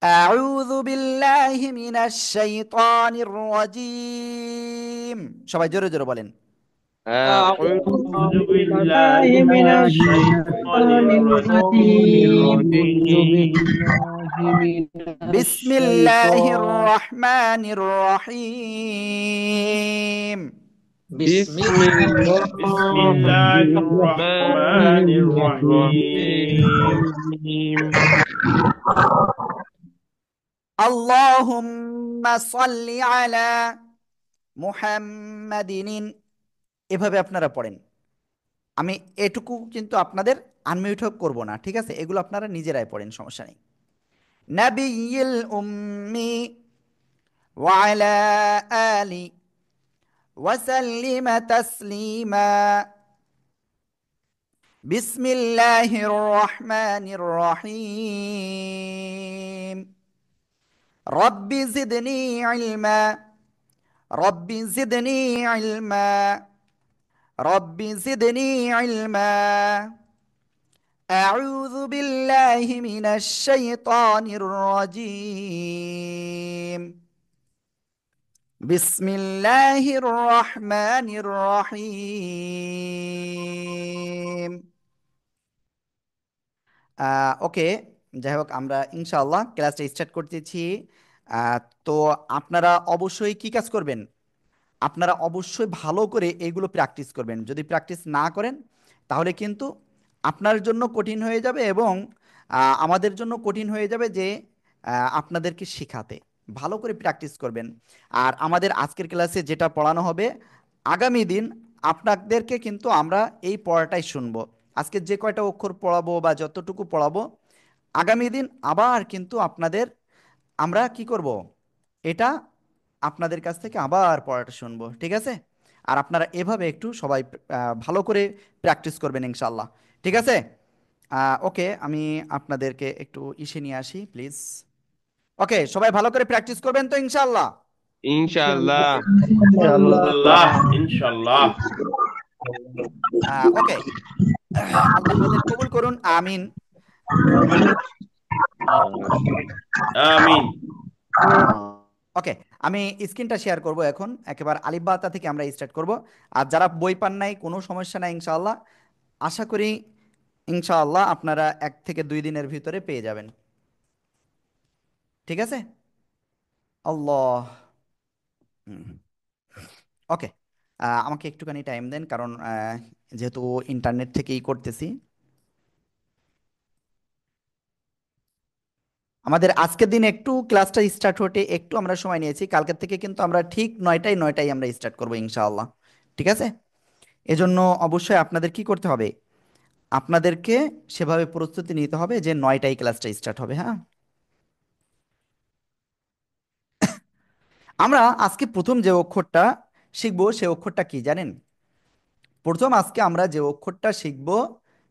أعوذ بالله من الشيطان الرجيم সবাই জোরে জোরে বলেন। أعوذ أعوذ بالله بالله من من الشيطان الشيطان الرجيم. الرجيم. من بسم الله الشيطان الرحمن الرحيم. بسم بسم الله بسم الله الرحمن الرحمن الرحيم. الرحيم. اللهم صل على মুহাম্মাদিন। এভাবে আপনারা পড়েন। আমি এটুকু কিন্তু আপনাদের আনমিউট করব না, ঠিক আছে? এগুলো আপনারা নিজেরাই পড়েন, সমস্যা নেই। নাবিয়্যিল উম্মি ওয়া আলা আলি ওয়া সাল্লিমা তাসলিমা। বিসমিল্লাহির রহমানির রহিম। রব্বি জিদনি ইলমা। রব্বি জিদনি ইলমা। রব্বি জিদনি ইলমা। أعوذ بالله من الشيطان الرجيم. بسم الله الرحمن الرحيم. ওকে, যাই হোক, আমরা ইনশাআল্লাহ ক্লাসটা স্টার্ট করতেছি। আহ, তো আপনারা অবশ্যই কি কাজ করবেন? আপনারা অবশ্যই ভালো করে এইগুলো প্র্যাকটিস করবেন। যদি প্র্যাকটিস না করেন তাহলে কিন্তু আপনার জন্য কঠিন হয়ে যাবে, এবং আমাদের জন্য কঠিন হয়ে যাবে যে আপনাদেরকে শেখাতে। ভালো করে প্র্যাকটিস করবেন। আর আমাদের আজকের ক্লাসে যেটা পড়ানো হবে, আগামী দিন আপনাদেরকে কিন্তু আমরা এই পড়াটাই শুনবো। আজকে যে কয়টা অক্ষর পড়াবো বা যতটুকু পড়াবো, আগামী দিন আবার কিন্তু আপনাদের আমরা কি করব, এটা আপনাদের কাছ থেকে আবার পড়াটা শুনবো, ঠিক আছে? আর আপনারা এভাবে একটু সবাই ভালো করে প্র্যাকটিস করবেন ইনশাল্লাহ, ঠিক আছে? ওকে, আমি আপনাদেরকে একটু ইসে নিয়ে আসি প্লিজ। ওকে, সবাই ভালো করে প্র্যাকটিস করবেন তো ইনশাল্লাহ। ইনশাআল্লাহ। ইনশাআল্লাহ। আল্লাহ ইনশাআল্লাহ। ওকে, আল্লাহ আমাদের কবুল করুন, আমিন। আমিন। ওকে, আমি স্ক্রিনটা শেয়ার করব এখন। একেবারে আলিফ বা তা থেকে আমরা স্টার্ট করব। আর যারা বই পান নাই, কোনো সমস্যা নাই ইনশাআল্লাহ। আশা করি ইনশাআল্লাহ আপনারা 1 থেকে 2 দিনের ভিতরে পেয়ে যাবেন, ঠিক আছে? আল্লাহ। ওকে, আমাকে একটুখানি টাইম দেন, কারণ যেহেতু ইন্টারনেট থেকেই করতেছি। আমাদের আজকের দিন একটু ক্লাসটা স্টার্ট হতে একটু আমরা সময় নিয়েছি। কালকের থেকে কিন্তু আমরা ঠিক 9টায় আমরা স্টার্ট করবো ইনশাআল্লাহ, ঠিক আছে? এজন্য অবশ্যই আপনাদের কি করতে হবে? আপনাদেরকে সেভাবে প্রস্তুতি নিতে হবে যে 9টায় ক্লাসটা স্টার্ট হবে, হ্যাঁ? আমরা আজকে প্রথম যে অক্ষরটা শিখবো সে অক্ষরটা কি জানেন? প্রথম আজকে আমরা যে অক্ষরটা শিখবো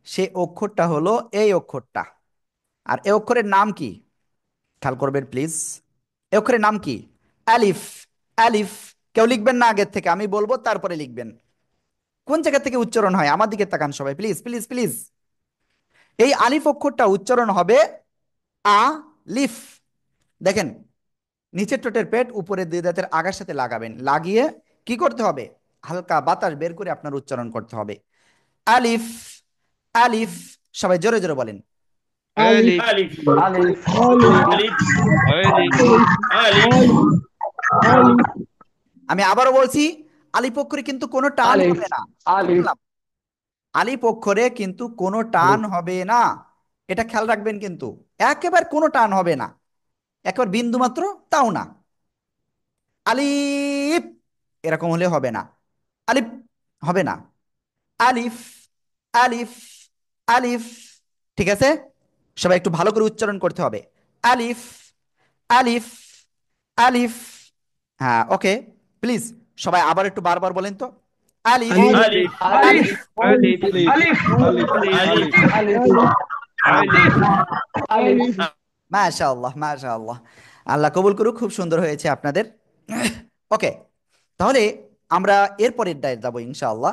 সে অক্ষরটা হলো এই অক্ষরটা। আর এই অক্ষরের নাম কি? খেয়াল করবেন প্লিজ। এই অক্ষরের নাম কি? আলিফ। আলিফ। কেউ লিখবেন না আগের থেকে, আমি বলবো তারপরে লিখবেন। কোন জায়গা থেকে উচ্চারণ হয়? আমার দিকে তাকান সবাই, প্লিজ প্লিজ প্লিজ। এই আলিফ অক্ষরটা উচ্চারণ হবে আ লিফ। দেখেন, নিচের ঠোঁটের পেট উপরে দুই দাঁতের আগার সাথে লাগাবেন, লাগিয়ে কি করতে হবে? হালকা বাতাস বের করে আপনার উচ্চারণ করতে হবে। আলিফ। আলিফ। সবাই জোরে জোরে বলেন। আলিফ আলিফ। আলিফ আলিফ। আলিফ আলিফ। আলিফ আমি আবারও বলছি, আলিফ অক্ষরে কিন্তু কোনো টান আলিফ হবে না। কি আলিফ বললাম? আলিফ অক্ষরে কিন্তু কোনো টান হবে না। এটা খেয়াল রাখবেন কিন্তু। একেবারে কোনো টান হবে না, একেবারে বিন্দু মাত্র তাও না। আলিফ এরকম হলে হবে না। আলিফ হবে না। আলিফ। আলিফ। আলিফ। ঠিক আছে? সবাই একটু ভালো করে উচ্চারণ করতে হবে। আলিফ। আলিফ। আলিফ। হ্যাঁ, ওকে, প্লিজ সবাই আবার একটু বারবার বলেন তো। আলিফ। আলিফ আলিফ। আলিফ। আলিফ আলিফ। আলিফ Alif, আলিফ। Alif, আলিফ আলিফ। আলিফ মাশাআল্লাহ, মাশাআল্লাহ। আল্লাহ কবুল করুক, খুব সুন্দর হয়েছে আপনাদের। ওকে, তাহলে আমরা এরপরের ডায়ে যাবো ইনশাআল্লাহ।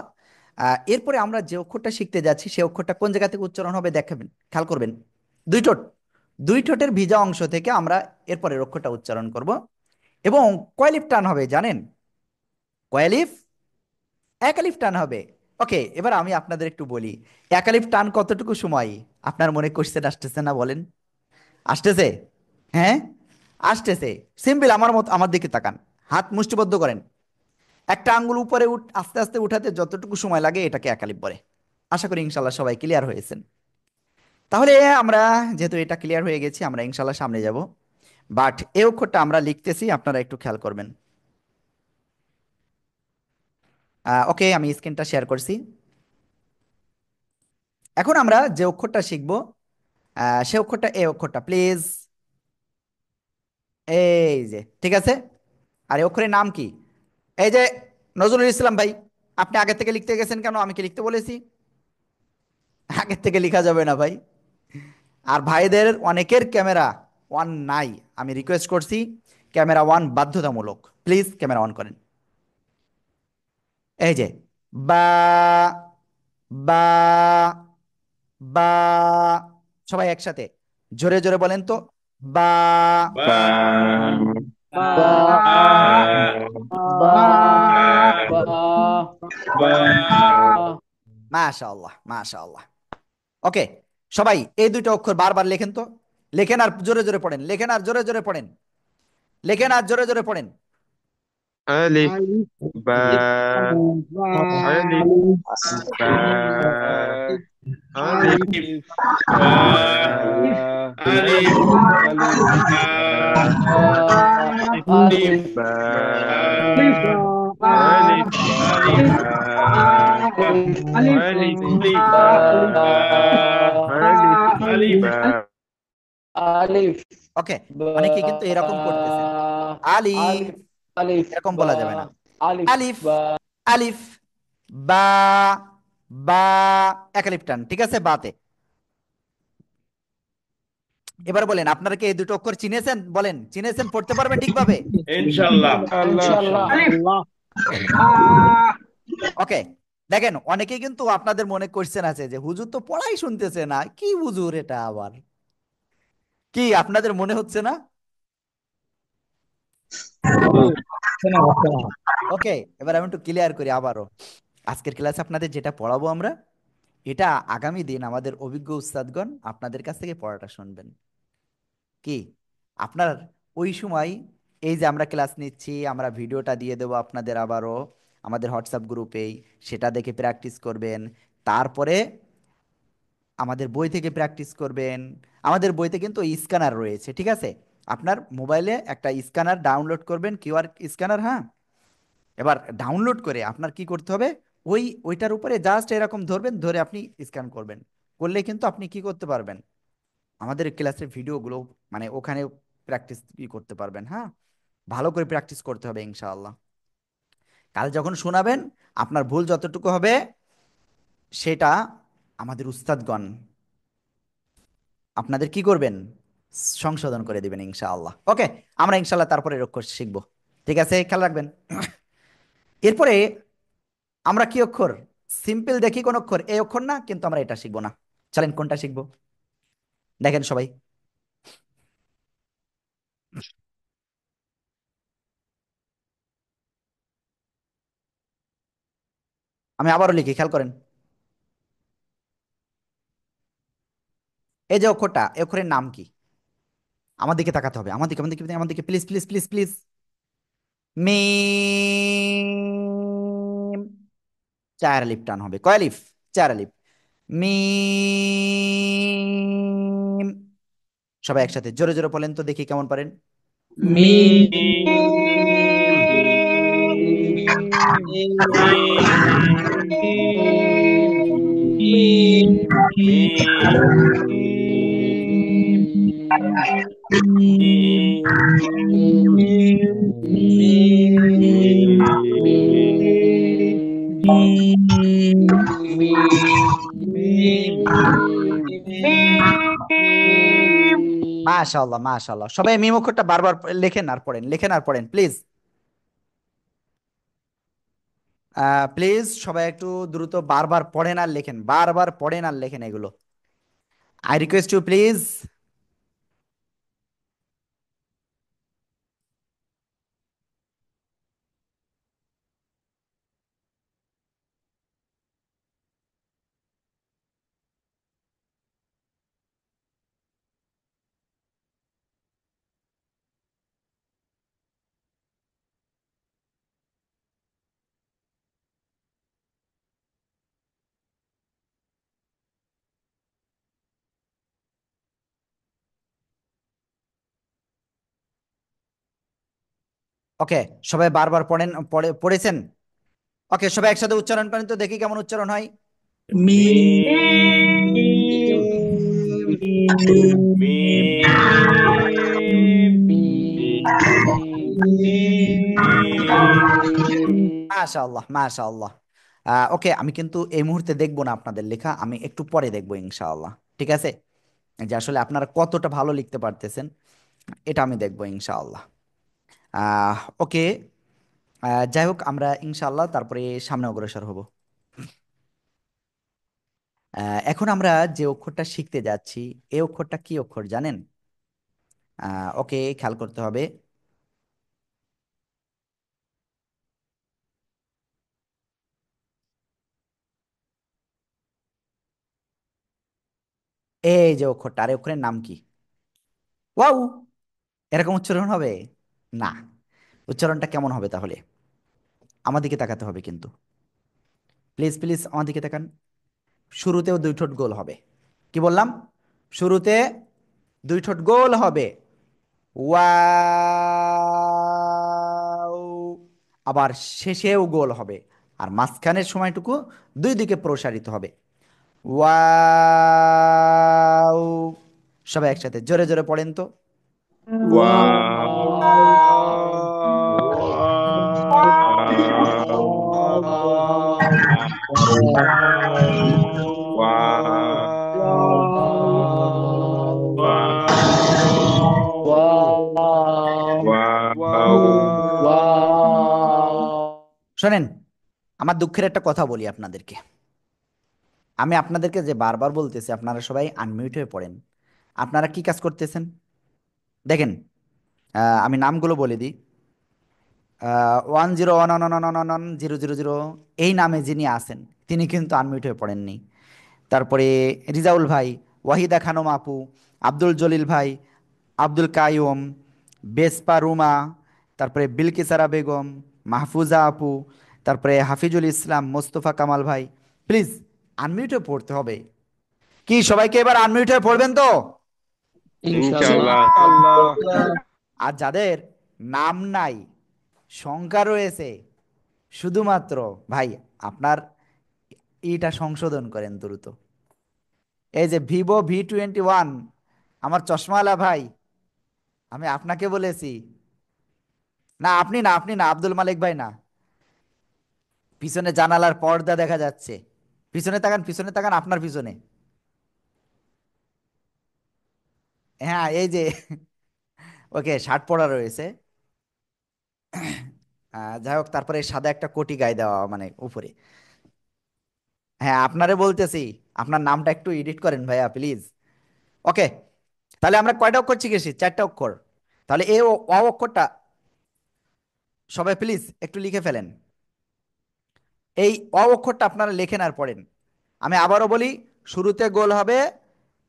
এরপরে আমরা যে অক্ষরটা শিখতে যাচ্ছি সে অক্ষরটা কোন জায়গা থেকে উচ্চারণ হবে দেখাবেন, খেয়াল করবেন। দুই ঠোঁট। দুই ঠোঁটের ভিজা অংশ থেকে আমরা এরপরের অক্ষরটা উচ্চারণ করব এবং কয় লিফ টান হবে জানেন? কয় লিফ? এক আলিফ টান হবে। ওকে, এবার আমি আপনাদের একটু বলি, এক আলিফ টান কতটুকু সময়? আপনার মনে কোশ্চেন আসতেছে না বলেন? আসতেছে? হ্যাঁ, আসতেছে। সিম্পল, আমার মত আমার দিকে তাকান, হাত মুষ্টিবদ্ধ করেন, একটা আঙ্গুল উপরে আস্তে আস্তে উঠাতে যতটুকু সময় লাগে এটাকে এক আলিফ বলে। আশা করি ইনশাল্লাহ সবাই ক্লিয়ার হয়েছেন। তাহলে আমরা যেহেতু এটা ক্লিয়ার হয়ে গেছি, আমরা ইনশাল্লাহ সামনে যাব। বাট এই অক্ষরটা আমরা লিখতেছি, আপনারা একটু খেয়াল করবেন। ওকে, আমি স্ক্রিনটা শেয়ার করছি। এখন আমরা যে অক্ষরটা শিখব, সে অক্ষরটা, এই অক্ষরটা প্লিজ। এই যে, ঠিক আছে। আর এই অক্ষরের নাম কি? এই যে, নজরুল ইসলাম ভাই, আপনি আগে থেকে লিখতে গেছেন কেন? আমি কি লিখতে বলেছি? আগের থেকে লেখা যাবে না ভাই। আর ভাইদের অনেকের ক্যামেরা অন নাই, আমি রিকোয়েস্ট করছি ক্যামেরা অন বাধ্যতামূলক, প্লিজ ক্যামেরা অন করেন। এই যে, বা, বা, বা, সবাই একসাথে জোরে জোরে বলেন তো, বা। Ba. Ba. Ba. Ba. Ba. Ba. মাশাআল্লাহ, মাশাআল্লাহ। ওকে, সবাই এই দুটো অক্ষর বারবার লেখেন তো। লেখেন আর জোরে জোরে পড়েন, লেখেন আর জোরে জোরে পড়েন, লেখেন আর জোরে জোরে পড়েন। ألف ألف باء ألف باء ألف ألف Alif. Ba. باء Alif. ألف Ba. باء Alif. ألف باء ألف Ba. ألف Alif. Ba. ألف Alif. باء ألف Alif. باء আলিফ ওকে, বা অনেকে কিন্তু এরকম করতেছেন, আলিফ, আলিফ আলিফ এরকম বা বলা যাবে না। আলিফ আলিফ, বা আলিফ, বা, বা, এক আলিফ টান, ঠিক আছে, বাতে। এবার বলেন, আপনারা কি এই দুটো অক্ষর চিনেছেন? বলেন, চিনেছেন? পড়তে পারবেন ঠিকভাবে? Inshallah. الله ইনশাআল্লাহ। الله آه ওকে, দেখেন অনেকে কিন্তু আপনাদের মনে কোশ্চেন আছে যে হুজুর তো পড়াই শুনতেছে না, কি হুজুর এটা আবার, কি আপনাদের মনে হচ্ছে না? ওকে, এবার আমি একটু ক্লিয়ার করি আবারও। আজকের ক্লাসে আপনাদের যেটা পড়াবো আমরা, এটা আগামী দিন আমাদের অভিজ্ঞ উস্তাদগণ আপনাদের কাছ থেকে পড়াটা শুনবেন। কি আপনার ওই সময়, এই যে আমরা ক্লাস নিচ্ছি, আমরা ভিডিওটা দিয়ে দেবো আপনাদের আবারও আমাদের হোয়াটসঅ্যাপ গ্রুপেই, সেটা দেখে প্র্যাকটিস করবেন। তারপরে আমাদের বই থেকে প্র্যাকটিস করবেন। আমাদের বইতে কিন্তু স্ক্যানার রয়েছে, ঠিক আছে? আপনার মোবাইলে একটা স্ক্যানার ডাউনলোড করবেন, কিউআর স্ক্যানার, হ্যাঁ। এবার ডাউনলোড করে আপনার কি করতে হবে, ওইটার উপরে জাস্ট এরকম ধরবেন, ধরে আপনি স্ক্যান করবেন। করলে কিন্তু আপনি কি করতে পারবেন, আমাদের ক্লাসের ভিডিওগুলো মানে ওখানে প্র্যাকটিস করতে পারবেন, হ্যাঁ। ভালো করে প্র্যাকটিস করতে হবে ইনশাআল্লাহ। কাল যখন শোনাবেন, আপনার ভুল যতটুকু হবে সেটা আমাদের উস্তাদগণ আপনাদের কি করবেন, সংশোধন করে দিবেন ইনশাআল্লাহ। ওকে, আমরা ইনশাআল্লাহ তারপরে অক্ষর শিখবো, ঠিক আছে? খেয়াল রাখবেন। এরপরে আমরা কি অক্ষর, সিম্পল দেখি কোন অক্ষর, এই অক্ষর না, কিন্তু আমরা এটা শিখবো না। চলেন কোনটা শিখবো, দেখেন সবাই। আমি আবারও লিখি, খেয়াল করেন। এই যে অক্ষরটা, এই অক্ষরের নাম কি? আমার দিকে তাকাতে হবে, আমার দিকে, আমার দিকে, আমার দিকে, প্লিজ প্লিজ প্লিজ প্লিজ। মিম, চার আলিফ টান হবে, কয় আলিফ? চার আলিফ। মিম, সবাই একসাথে জোরে জোরে বলেন তো, দেখি কেমন পারেন। মিম মাশাআল্লাহ, মাশাআল্লাহ, সবাই মিম অক্ষরটা বারবার লেখেন আর পড়েন, লেখেন আর পড়েন প্লিজ। প্লিজ সবাই একটু দ্রুত বারবার পড়েন আর লেখেন, বারবার পড়েন আর লেখেন এগুলো। I request you please. Okay, সবাই বারবার পড়েছেন? ওকে, সবাই একসাথে উচ্চারণ করেন তো দেখি কেমন উচ্চারণ হয়। Mim. মাশাআল্লাহ, মাশাআল্লাহ। ওকে, আমি কিন্তু এই মুহূর্তে দেখবো না আপনাদের লেখা, আমি একটু পরে দেখবো ইনশাআল্লাহ। ঠিক আছে, যে আসলে আপনারা কতটা ভালো লিখতে পারতেছেন এটা আমি দেখবো ইনশাআল্লাহ। ওকে, যাই হোক, আমরা ইনশাআল্লাহ তারপরে সামনে অগ্রসর হব। এখন আমরা যে অক্ষরটা শিখতে যাচ্ছি, এই অক্ষরটা কি অক্ষর জানেন? ওকে, খেয়াল করতে হবে। এই যে অক্ষরটা, আর এই অক্ষরের নাম কি? ওয়াও, এরকম উচ্চারণ হবে? না। উচ্চারণটা কেমন হবে তাহলে? আমার দিকে তাকাতে হবে কিন্তু, প্লিজ প্লিজ আমার দিকে তাকান। শুরুতেও দুই ঠোঁট গোল হবে। কি বললাম? শুরুতে দুই ঠোঁট গোল হবে। ওয়াও। আবার শেষেও গোল হবে। আর মাঝখানের সময়টুকু দুই দিকে প্রসারিত হবে। ওয়াও। সবাই একসাথে জোরে জোরে পড়েন তো। Wow. Wow. শোনেন, আমার দুঃখের একটা কথা বলি আপনাদেরকে। আমি আপনাদেরকে যে বারবার বলতেছি আপনারা সবাই আনমিউট হয়ে পড়েন, আপনারা কি কাজ করতেছেন দেখেন। আমি নামগুলো বলে দিই। 1011111100, এই নামে যিনি আছেন তিনি কিন্তু আনমিউট হয়ে পড়েননি। তারপরে রিজাউল ভাই, ওয়াহিদা খানম আপু, আব্দুল জলিল ভাই, আব্দুল কাইয়ুম, বেসপা রুমা, তারপরে বিলকিসারা বেগম, মাহফুজা আপু, তারপরে হাফিজুল ইসলাম, মোস্তফা কামাল ভাই, প্লিজ আনমিউটে পড়তে হবে। কি সবাইকে এবার আনমিউটে পড়বেন তো? ইনশাআল্লাহ। Inshallah. আর যাদের নাম নাই, সংখ্যা রয়েছে শুধুমাত্র, ভাই আপনার এটা সংশোধন করেন দ্রুত। এই যে Vivo V21, আমার চশমাওয়ালা ভাই, আমি আপনাকে বলেছি। না আপনি না, আপনি না, আব্দুল মালিক ভাই না। পিছনে জানালার পর্দা দেখা যাচ্ছে। পিছনে তাকান, পিছনে তাকান, আপনার পিছনে। হ্যাঁ, এই যে ওকে, শার্ট পরা রয়েছে। যাই হোক, তারপরে সাদা একটা কোটি গায়ে দেওয়া মানে উপরে। হ্যাঁ, আপনারে বলতেছি, আপনার নামটা একটু এডিট করেন ভাইয়া প্লিজ। ওকে, তাহলে আমরা কয়টা অক্ষর শিখেছি? চারটা অক্ষর। তাহলে এ ও অ অক্ষরটা সবাই প্লিজ একটু লিখে ফেলেন। এই অ অক্ষরটা আপনারা লেখেন আর পড়েন। আমি আবারও বলি, শুরুতে গোল হবে,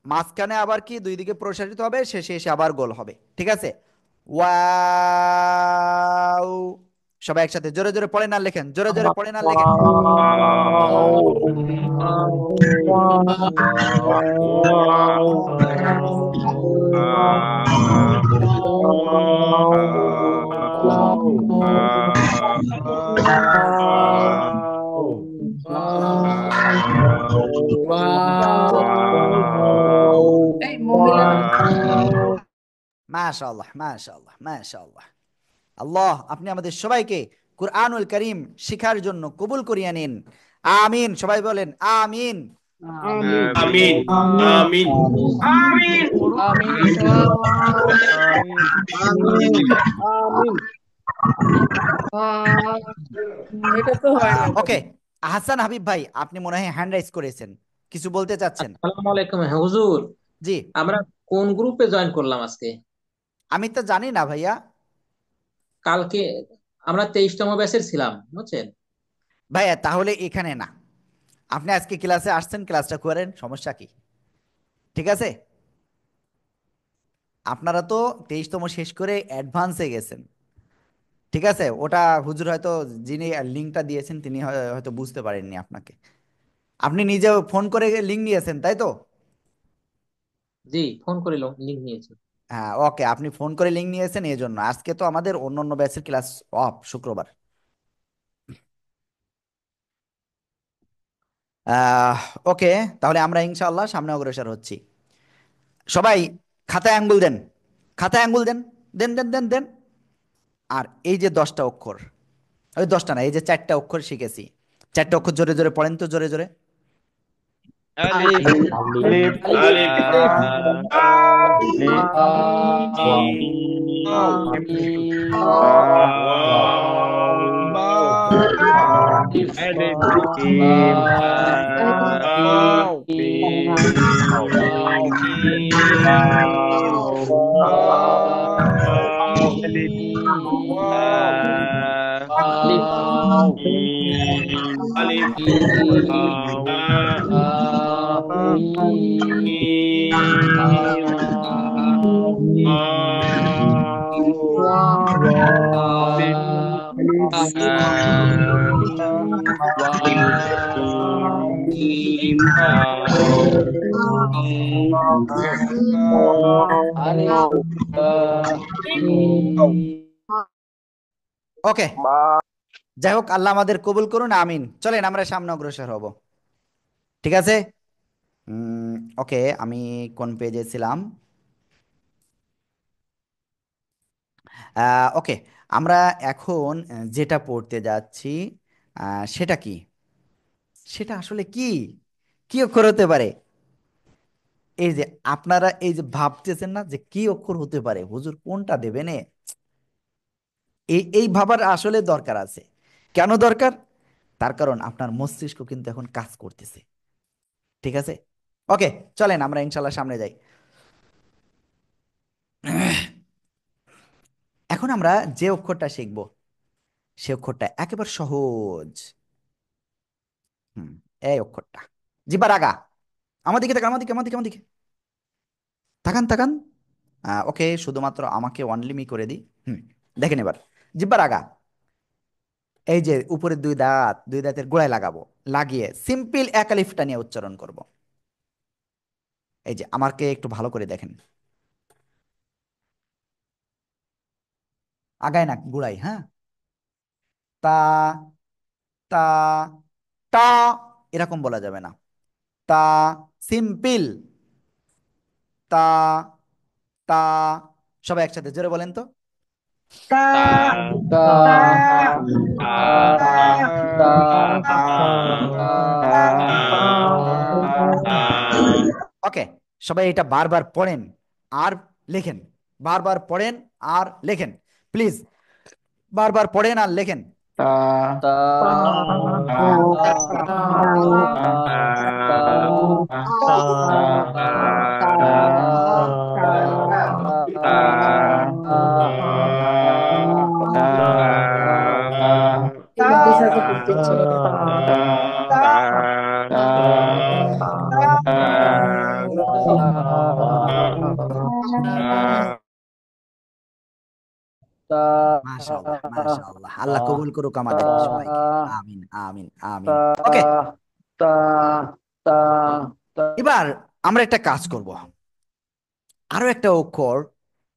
মাঝখানে আবার কি দুই দিকে প্রসারিত হবে, শেষে এসে আবার গোল হবে। ঠিক আছে? ওয়াও। সবাই একসাথে জোরে জোরে পড়েন আর লেখেন, জোরে জোরে পড়েন আর লেখেন। এই মহিলা মাশাআল্লাহ, মাশাআল্লাহ, মাশাআল্লাহ। আল্লাহ আপনি আমাদের সবাইকে কুরআনুল করিম শিখার জন্য কবুল করিয়ে নিন। আমিন, সবাই বলেন আমিন। Amin. আমিন, আমিন। Amin. আমিন সবাই। Amin. Amin. এটা তো হয় না ভাই। ওকে, হাসান হাবিব ভাই, আপনি মনে হয় হ্যান্ড রাইজ করেছেন, কিছু বলতে চাচ্ছেন? আসসালামু আলাইকুম, হ্যাঁ হুজুর। জি। আমরা কোন গ্রুপে জয়েন করলাম আজকে? আমি তো জানি না ভাইয়া। কালকে আমরা 23তম ব্যাচের ছিলাম, বুঝছেন? ভাইয়া তাহলে এখানে না, আপনি আজকে ক্লাসে আসছেন, ক্লাসটা করেন, সমস্যা কি? ঠিক আছে, আপনারা তো 23তম শেষ করে অ্যাডভান্সে গেছেন। ঠিক আছে, ওটা হুজুর হয়তো, যিনি লিঙ্কটা দিয়েছেন তিনি হয়তো বুঝতে পারেননি আপনাকে। আপনি নিজেও ফোন করে লিঙ্ক নিয়েছেন তাই তো? জি, ফোন করে লিংক নিয়েছি। হ্যাঁ, ওকে, আপনি ফোন করে লিঙ্ক নিয়েছেন এই জন্য। আজকে তো আমাদের অন্য অন্য ব্যাচের ক্লাস অফ, শুক্রবার। আহ ওকে, তাহলে আমরা ইনশাআল্লাহ সামনে অগ্রসর হচ্ছি। সবাই খাতায় আঙ্গুল দেন, খাতায় আঙ্গুল দেন, দেন দেন দেন দেন। আর এই যে 10টা অক্ষর, ওই 10টা না, এই যে 4টা অক্ষর শিখেছি, 4টা অক্ষর জোরে জোরে পড়েন তো, জোরে জোরে। Alif, Alif, Alif, Alif, Mim, Waw, Waw, Alif, Mim, Waw, Alif, Alif, ওকে, যাই হোক, আল্লাহ আমাদের কবুল করুন, আমিন। চলেন আমরা সামনে অগ্রসর হব। ঠিক আছে। উম, ওকে, আমি কোন পেজে ছিলাম? ওকে, আমরা এখন যেটা পড়তে যাচ্ছি, সেটা কি, সেটা আসলে কি, কি অক্ষর হতে পারে? এই যে আপনারা এই যে ভাবতেছেন না যে কি অক্ষর হতে পারে, হুজুর কোনটা দেবেন, এই এই ভাবার আসলে দরকার আছে। কেন দরকার? তার কারণ আপনার মস্তিষ্ক কিন্তু এখন কাজ করতেছে। ঠিক আছে। ওকে, চলেন আমরা ইনশাল্লাহ সামনে যাই। এখন আমরা যে অক্ষরটা শিখব, সে অক্ষরটা একেবারে সহজ। হুম, এই অক্ষরটা, জিব্বার আগা। আমার দিকে তাকান, আমার দিকে, আমার দিকে, আমার দিকে তাকান, তাকান। ওকে, শুধুমাত্র আমাকে অনলি করে দিই। হুম, দেখেন এবার, জিব্বার আগা, এই যে উপরে দুই দাঁত, দুই দাঁতের গোড়ায় লাগাবো, লাগিয়ে সিম্পল এক আলিফটা নিয়ে উচ্চারণ করব। এই যে আমাকে একটু ভালো করে দেখেন, আগায় না গোড়ায়, হ্যাঁ। তা, তা, টা, এরকম বলা যাবে না। তা, সিম্পল, তা, তা। সবাই একসাথে জোরে বলেন তো। Ta, Ta, ওকে, সবাই এটা বারবার পড়েন আর লেখেন, বারবার পড়েন আর লেখেন, প্লিজ, বারবার পড়েন আর লেখেন। Bisa tuh kecil. মাশাআল্লাহ, মাশাআল্লাহ, আল্লাহ কবুল করুক আমাদের সবাইকে। আমিন, আমিন, আমিন। ওকে, এবার আমরা একটা কাজ করব। আরো একটা অক্ষর,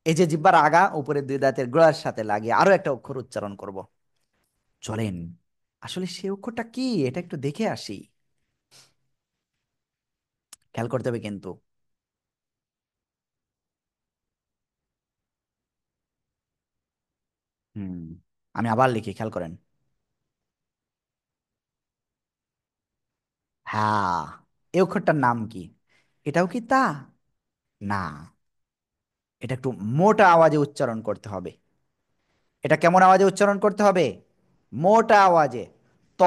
এই যে জিহ্বার আগা উপরে দুই দাঁতের গোড়ার সাথে লাগিয়ে আরো একটা অক্ষর উচ্চারণ করব। চলেন, আসলে সে অক্ষরটা কি এটা একটু দেখে আসি। খেয়াল করতে হবে কিন্তু। হুম, আমি আবার লিখি, খেয়াল করেন। হ্যাঁ, এই অক্ষরটার নাম কি? এটাও কি তা? না, এটা একটু মোটা আওয়াজে উচ্চারণ করতে হবে। এটা কেমন আওয়াজে উচ্চারণ করতে হবে? মোটা আওয়াজে। ত,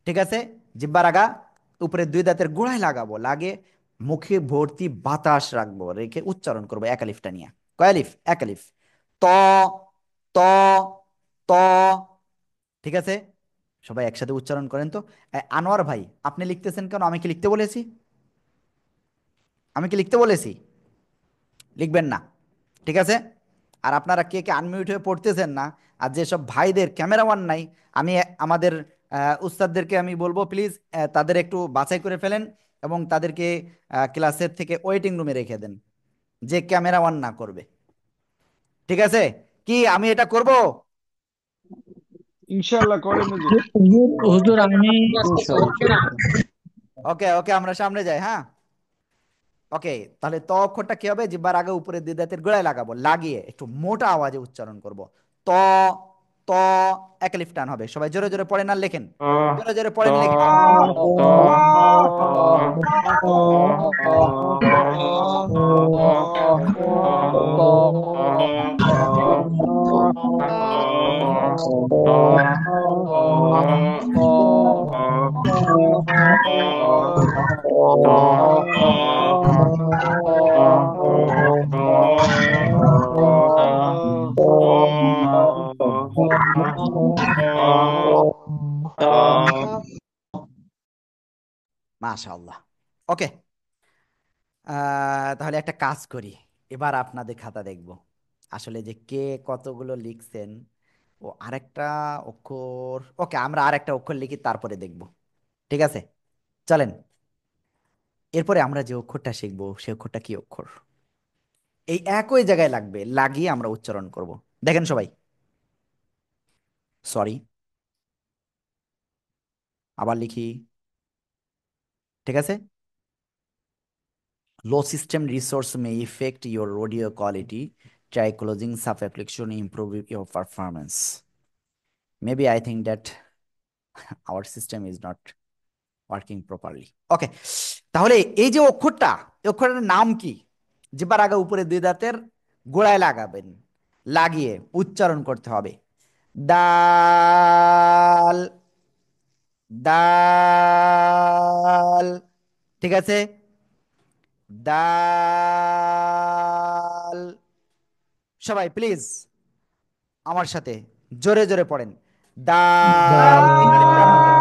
ঠিক আছে। জিহ্বার আগা উপরে দুই দাঁতের গোড়ায় লাগাবো, লাগে মুখে ভর্তি বাতাস রাখবো, রেখে উচ্চারণ করবো এক আলিফটা নিয়ে। কয় আলিফ? এক আলিফ। ত, ত, ত। ঠিক আছে, সবাই একসাথে উচ্চারণ করেন তো। আনোয়ার ভাই, আপনি লিখতেছেন কেন? আমি কি লিখতে বলেছি? আমি কি লিখতে বলেছি? লিখবেন না, ঠিক আছে। আর আপনারা কে কে আনমিউট হয়ে পড়তেছেন না, আর যেসব ভাইদের ক্যামেরা অন নাই, আমি আমাদের উস্তাদদেরকে আমি বলবো প্লিজ তাদের একটু বাছাই করে ফেলেন এবং তাদেরকে ক্লাসের থেকে ওয়েটিং রুমে রেখে দেন, যে ক্যামেরা অন না করবে। ঠিক আছে? কি আমি এটা করব? ইনশাআল্লাহ করেন হুজুর। হুজুর আমি ঠিক আছে, সমস্যা না। ওকে ওকে, আমরা সামনে যাই। হ্যাঁ, ওকে। তাহলে ত অক্ষরটা কি হবে? জিহ্বার আগে উপরে দুই দাঁতের গোড়ায় লাগাবো, লাগিয়ে একটু মোটা আওয়াজে উচ্চারণ করব। ত, ত, এক লিফ টান হবে। সবাই জোরে জোরে পড়েন আর লেখেন, ত জোরে জোরে ত পড়েন লেখেন। ত মাশাআল্লাহ। ওকে, তাহলে একটা কাজ করি, এবার আপনাদের খাতা দেখব আসলে যে কে কতগুলো লিখছেন। ও আরেকটা অক্ষর, ওকে, আমরা আরেকটা অক্ষর লিখি তারপরে দেখব। ঠিক আছে, চলেন। এরপরে আমরা যে অক্ষরটা শিখবো সে অক্ষরটা কি অক্ষর? এই একই জায়গায় লাগবে, লাগিয়ে আমরা উচ্চারণ করব। দেখেন সবাই, সরি, আবার লিখি। ঠিক আছে। Low system resource may affect your audio quality. Try closing sub-application to improve your performance. Maybe I think that our system is not working properly. Okay. তাহলে এই যে অক্ষরটা, এই অক্ষরের নাম কি? জিহ্বার আগে উপরে দুই দাঁতের গোড়ায় লাগাবেন, লাগিয়ে উচ্চারণ করতে হবে। দাল, দাল। ঠিক আছে? দাল। সবাই প্লিজ আমার সাথে জোরে জোরে পড়েন। দাল, তিন আলিফ টান হবে।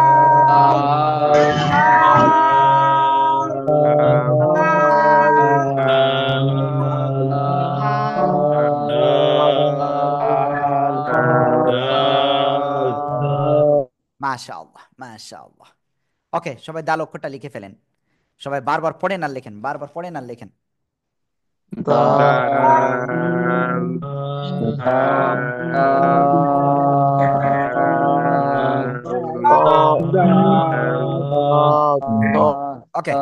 মাশাআল্লাহ মাশাআল্লাহ। ওকে, সবাই দাল অক্ষরটা লিখে ফেলেন। সবাই বারবার পড়েন আর লেখেন, বারবার পড়েন আর লেখেন। দাল ওকে,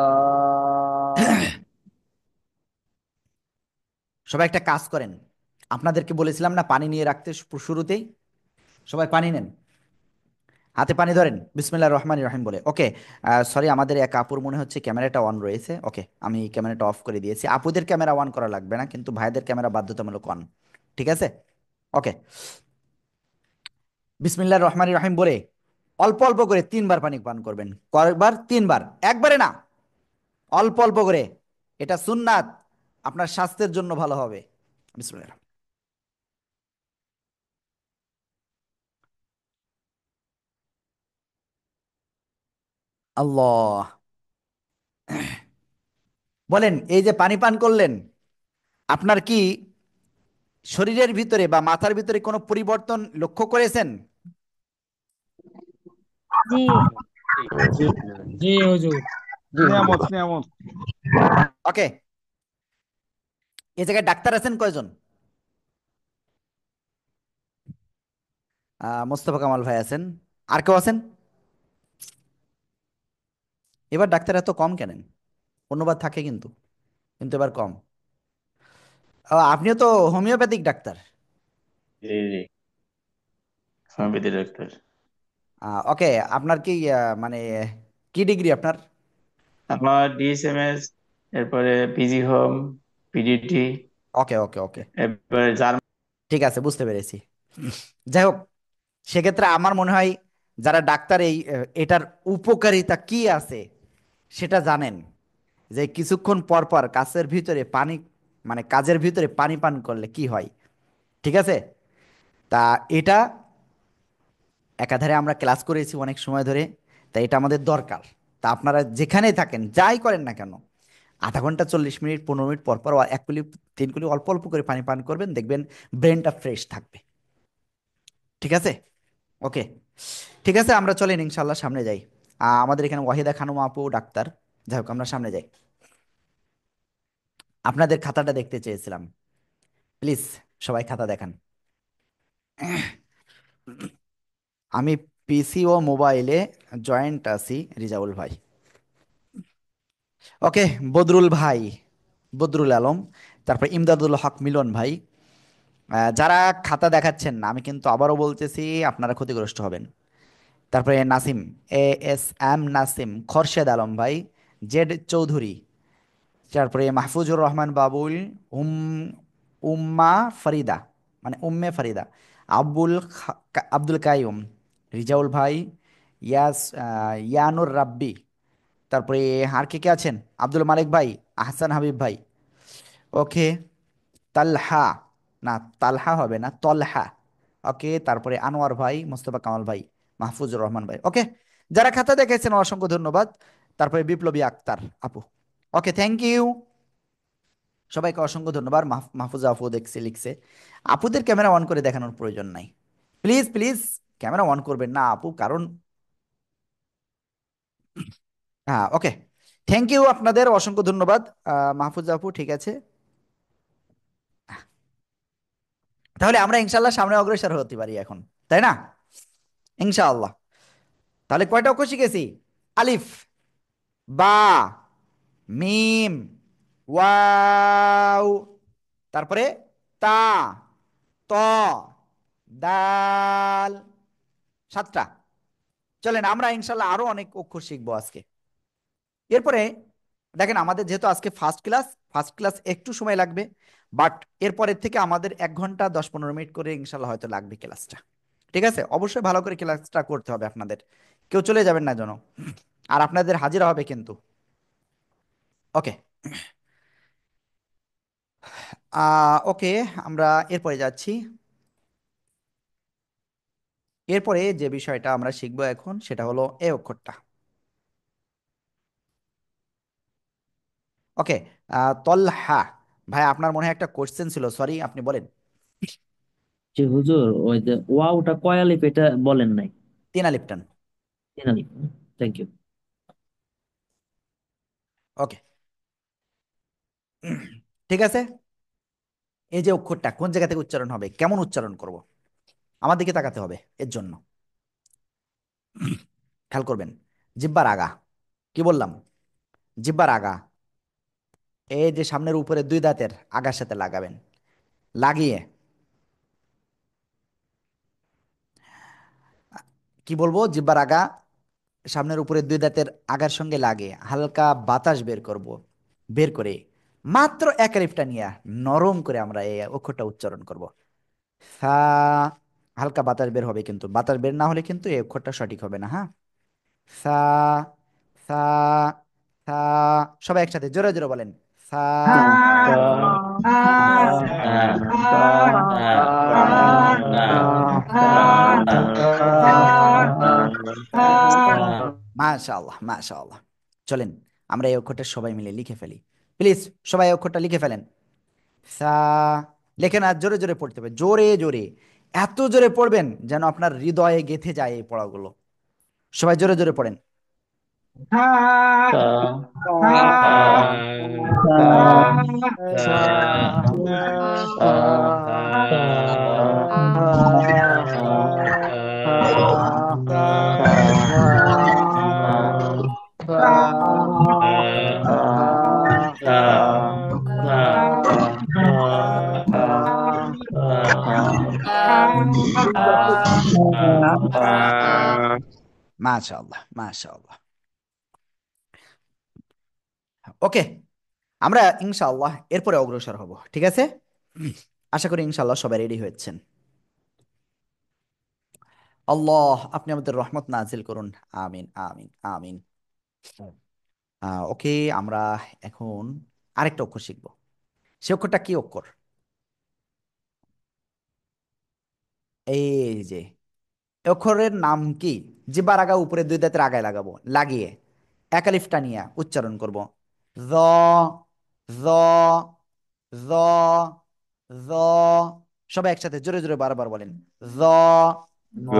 সবাই একটা কাজ করেন। আপনাদেরকে বলেছিলাম না পানি নিয়ে রাখতে শুরুতেই? সবাই পানি নেন, হাতে পানি ধরেন, বিসমিল্লাহির রহমানির রহিম বলে। ওকে, সরি, আমাদের এক আপুর মনে হচ্ছে ক্যামেরাটা অন রয়েছে। ওকে, আমি ক্যামেরাটা অফ করে দিয়েছি। আপুদের ক্যামেরা অন করা লাগবে না, কিন্তু ভাইদের ক্যামেরা বাধ্যতামূলক অন। ঠিক আছে? ওকে, বিসমিল্লাহির রহমানির রহিম বলে অল্প অল্প করে তিনবার পানি পান করবেন। কয়েকবার? তিনবার, একবারে না, অল্প অল্প করে। এটা সুন্নাত, আপনার স্বাস্থ্যের জন্য ভালো হবে। বিসমিল্লাহ। আল্লাহ। বলেন, এই যে পানি পান করলেন, আপনার কি শরীরের ভিতরে বা মাথার ভিতরে কোনো পরিবর্তন লক্ষ্য করেছেন? জি। জি হুজুর। নিয়ামত নিয়ামত। ওকে, এই জায়গায় ডাক্তার আছেন কয়জন? মোস্তফা কামাল ভাই আছেন। আর কেউ আছেন? এবার ডাক্তার এত কম কেন? অন্যবার থাকে কিন্তু, কিন্তু এবার কম। আপনিও তো হোমিওপ্যাথিক ডাক্তার। জি জি, হোমিওপ্যাথি ডাক্তার। ওকে, আপনার কি মানে কি ডিগ্রি আপনার? আমার ডিএসএমএস, এরপরে পিজি হোম, পিজিটি, ওকে ওকে ওকে, এরপরে জার্মান। ঠিক আছে, বুঝতে পেরেছি। যাই হোক, সেক্ষেত্রে আমার মনে হয় যারা ডাক্তার এই এটার উপকারিতা কি আছে সেটা জানেন, যে কিছুক্ষণ পর পর কাছের ভিতরে পানি, মানে কাজের ভিতরে পানি পান করলে কি হয়। ঠিক আছে? তা এটা একাধারে আমরা ক্লাস করেছি অনেক সময় ধরে, তাই এটা আমাদের দরকার। তা আপনারা যেখানেই থাকেন, যাই করেন না কেন, আধা ঘন্টা 40 মিনিট 15 মিনিট পর পর 1 কুলি 3 কুলি অল্প অল্প করে পানি পান করবেন, দেখবেন ব্রেনটা ফ্রেশ থাকবে। ঠিক আছে? ওকে, ঠিক আছে, আমরা চলেন ইনশাল্লাহ সামনে যাই। আমাদের এখানে ওয়াহিদা খানম আপু ডাক্তার। যাই হোক, আমরা সামনে যাই। আপনাদের খাতাটা দেখতে চেয়েছিলাম। প্লিজ সবাই খাতা দেখান। আমি পিসি ও মোবাইলে জয়েন্ট আছি রিজাউল ভাই। ওকে, বদরুল ভাই, বদরুল আলম, তারপর ইমদাদুল হক মিলন ভাই। যারা খাতা দেখাচ্ছেন না, আমি কিন্তু আবারও বলতেছি আপনারা ক্ষতিগ্রস্ত হবেন। তারপরে নাসিম, ASM নাসিম, খোরশেদ আলম ভাই, জেড চৌধুরী, তারপরে মাহফুজুর রহমান বাবুল, উম উম্মা ফরিদা, মানে উম্মে ফরিদা, আব্দুল কাইয়ুম, রিজাউল ভাই, ইয়ানুর রাব্বি, তারপরে আর কে কে আছেন, আব্দুল মালিক ভাই, আহসান হাবিব ভাই। ওকে, তালহা, না তালহা হবে না, তলহা। ওকে, তারপরে আনোয়ার ভাই, মোস্তফা কামাল ভাই, মাহফুজুর রহমান ভাই। ওকে, যারা খাতা দেখেছেন অসংখ্য ধন্যবাদ। তারপরে বিপ্লবী আক্তার আপু। ওকে, থ্যাংক ইউ, সবাইকে অসংখ্য ধন্যবাদ। মাহফুজা আপু দেখছে, লিখছে। আপুদের ক্যামেরা অন করে দেখানোর প্রয়োজন নাই, প্লিজ প্লিজ। ক্যামেরা অন করবেন না আপু, কারণ হ্যাঁ। ওকে, থ্যাংক ইউ, আপনাদের অসংখ্য ধন্যবাদ। মাহফুজা আপু, ঠিক আছে। তাহলে আমরা ইনশাল্লাহ সামনে অগ্রসর হতে পারি এখন, তাই না? ইনশাআল্লাহ। তাহলে কয়টা অক্ষর শিখেছি? আলিফ, বা, মিম, ওয়াও, তারপরে তা, ত, দাল, 7টা। চলেন আমরা ইনশাল্লাহ আরো অনেক অক্ষর শিখবো আজকে। এরপরে দেখেন, আমাদের যেহেতু আজকে ফার্স্ট ক্লাস একটু সময় লাগবে, বাট এরপরের থেকে আমাদের 1 ঘন্টা 10-15 মিনিট করে ইনশাল্লাহ হয়তো লাগবে ক্লাসটা। ঠিক আছে, অবশ্যই ভালো করে ক্লাসটা করতে হবে আপনাদের, কেউ চলে যাবেন না যেন, আর আপনাদের হাজিরা হবে কিন্তু। ওকে, ওকে, আমরা এরপরে যাচ্ছি। এরপরে যে বিষয়টা আমরা শিখবো এখন সেটা হলো এ অক্ষরটা। ওকে, তলহা। ভাই আপনার মনে হয় একটা কোশ্চেন ছিল, সরি, আপনি বলেন। যে হুজুর, ওই যে ওয়াওটা কয় আলিফ এটা বলেন নাই। 3 আলিফ টান। 3 আলিফ। Thank you. ওকে, ঠিক আছে। এই যে অক্ষরটা কোন জায়গা থেকে উচ্চারণ হবে, কেমন উচ্চারণ করব, আমার দিকে তাকাতে হবে এর জন্য। খেয়াল করবেন, জিব্বার আগা, কি বললাম, জিব্বার আগা, এই যে সামনের উপরে 2 দাঁতের আগার সাথে লাগাবেন, লাগিয়ে কি বলবো, জিব্বার আগা সামনের উপরে 2 দাঁতের আগার সঙ্গে লাগে হালকা বাতাস বের করব, বের করে মাত্র 1 আলিফটা নিয়ে নরম করে আমরা এই অক্ষরটা উচ্চারণ করব। সা, হালকা বাতাস বের হবে, কিন্তু বাতাস বের না হলে কিন্তু এই অক্ষরটা সঠিক হবে না, হ্যাঁ। সা, সা, সা, সবাই একসাথে জোরে জোরে বলেন, সা। তা, মাশাআল্লাহ মাশাআল্লাহ। চলেন আমরা এই অক্ষরটা সবাই মিলে লিখে ফেলি, প্লিজ। সবাই এই অক্ষরটা লিখে ফেলেন। সা, লেখেন, আর জোরে জোরে পড়তে হবে, জোরে জোরে, এত জোরে পড়বেন যেন আপনার হৃদয়ে গেঁথে যায় এই পড়াগুলো। সবাই জোরে জোরে পড়েন। তা, মাশাআল্লাহ মাশাআল্লাহ। ওকে, আমরা ইনশাআল্লাহ এরপরে অগ্রসর হব, ঠিক আছে। আশা করি ইনশাআল্লাহ সবাই রেডি হয়েছেন। আল্লাহ আপনি আমাদের রহমত নাজিল করুন, আমিন আমিন আমিন। ওকে, আমরা এখন আরেকটা অক্ষর শিখব। সে অক্ষরটা কি অক্ষর? এই যে এ অক্ষরের নাম কি? জিহ্বার আগা উপরে 2 দাঁতের আগায় লাগাবো, লাগিয়ে 1 আলিফটা নিয়ে উচ্চারণ করব। জ, জ, জ, জ। সবাই একসাথে জোরে জোরে বারবার বলেন, জ, জ,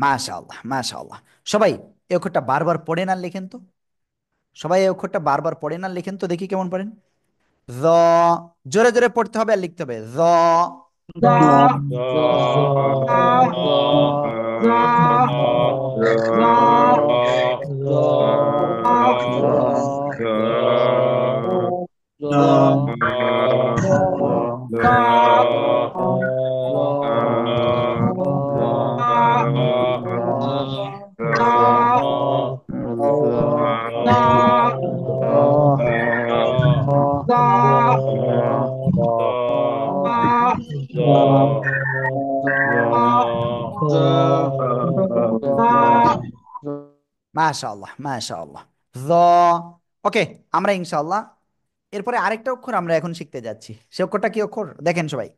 মাশাআল্লাহ মাশাআল্লাহ। সবাই এই অক্ষরটা বারবার পড়েন আর লেখেন তো। সবাই এই অক্ষরটা বারবার পড়েন আর লেখেন তো, দেখি কেমন পড়েন। জ, জোরে জোরে পড়তে হবে আর লিখতে হবে। জ, মাশাআল্লাহ মাশাআল্লাহ। জ, ওকে। আমরা ইনশাআল্লাহ এরপরে আরেকটা অক্ষর আমরা এখন শিখতে যাচ্ছি। সে অক্ষরটা কি অক্ষর দেখেন সবাই।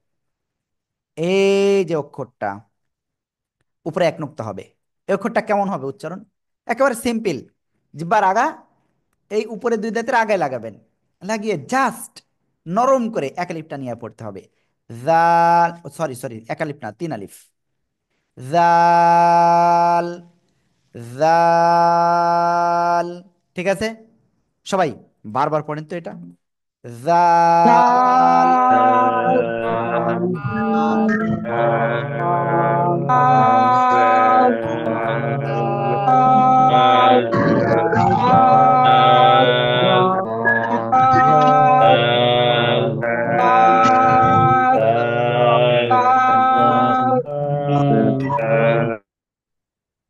এই যে অক্ষরটা উপরে এক নুক্তা হবে, এই অক্ষরটা কেমন হবে উচ্চারণ? একেবারে সিম্পল। জিহ্বার আগা, এই উপরে দুই দাঁতের আগায় লাগাবেন, লাগিয়ে জাস্ট নরম করে এক আলিফটা নিয়ে পড়তে হবে। জাল, সরি সরি, এক আলিফ না, তিন আলিফ। জাল, জাল। ঠিক আছে, সবাই বারবার পড়েন তো এটা। জাল,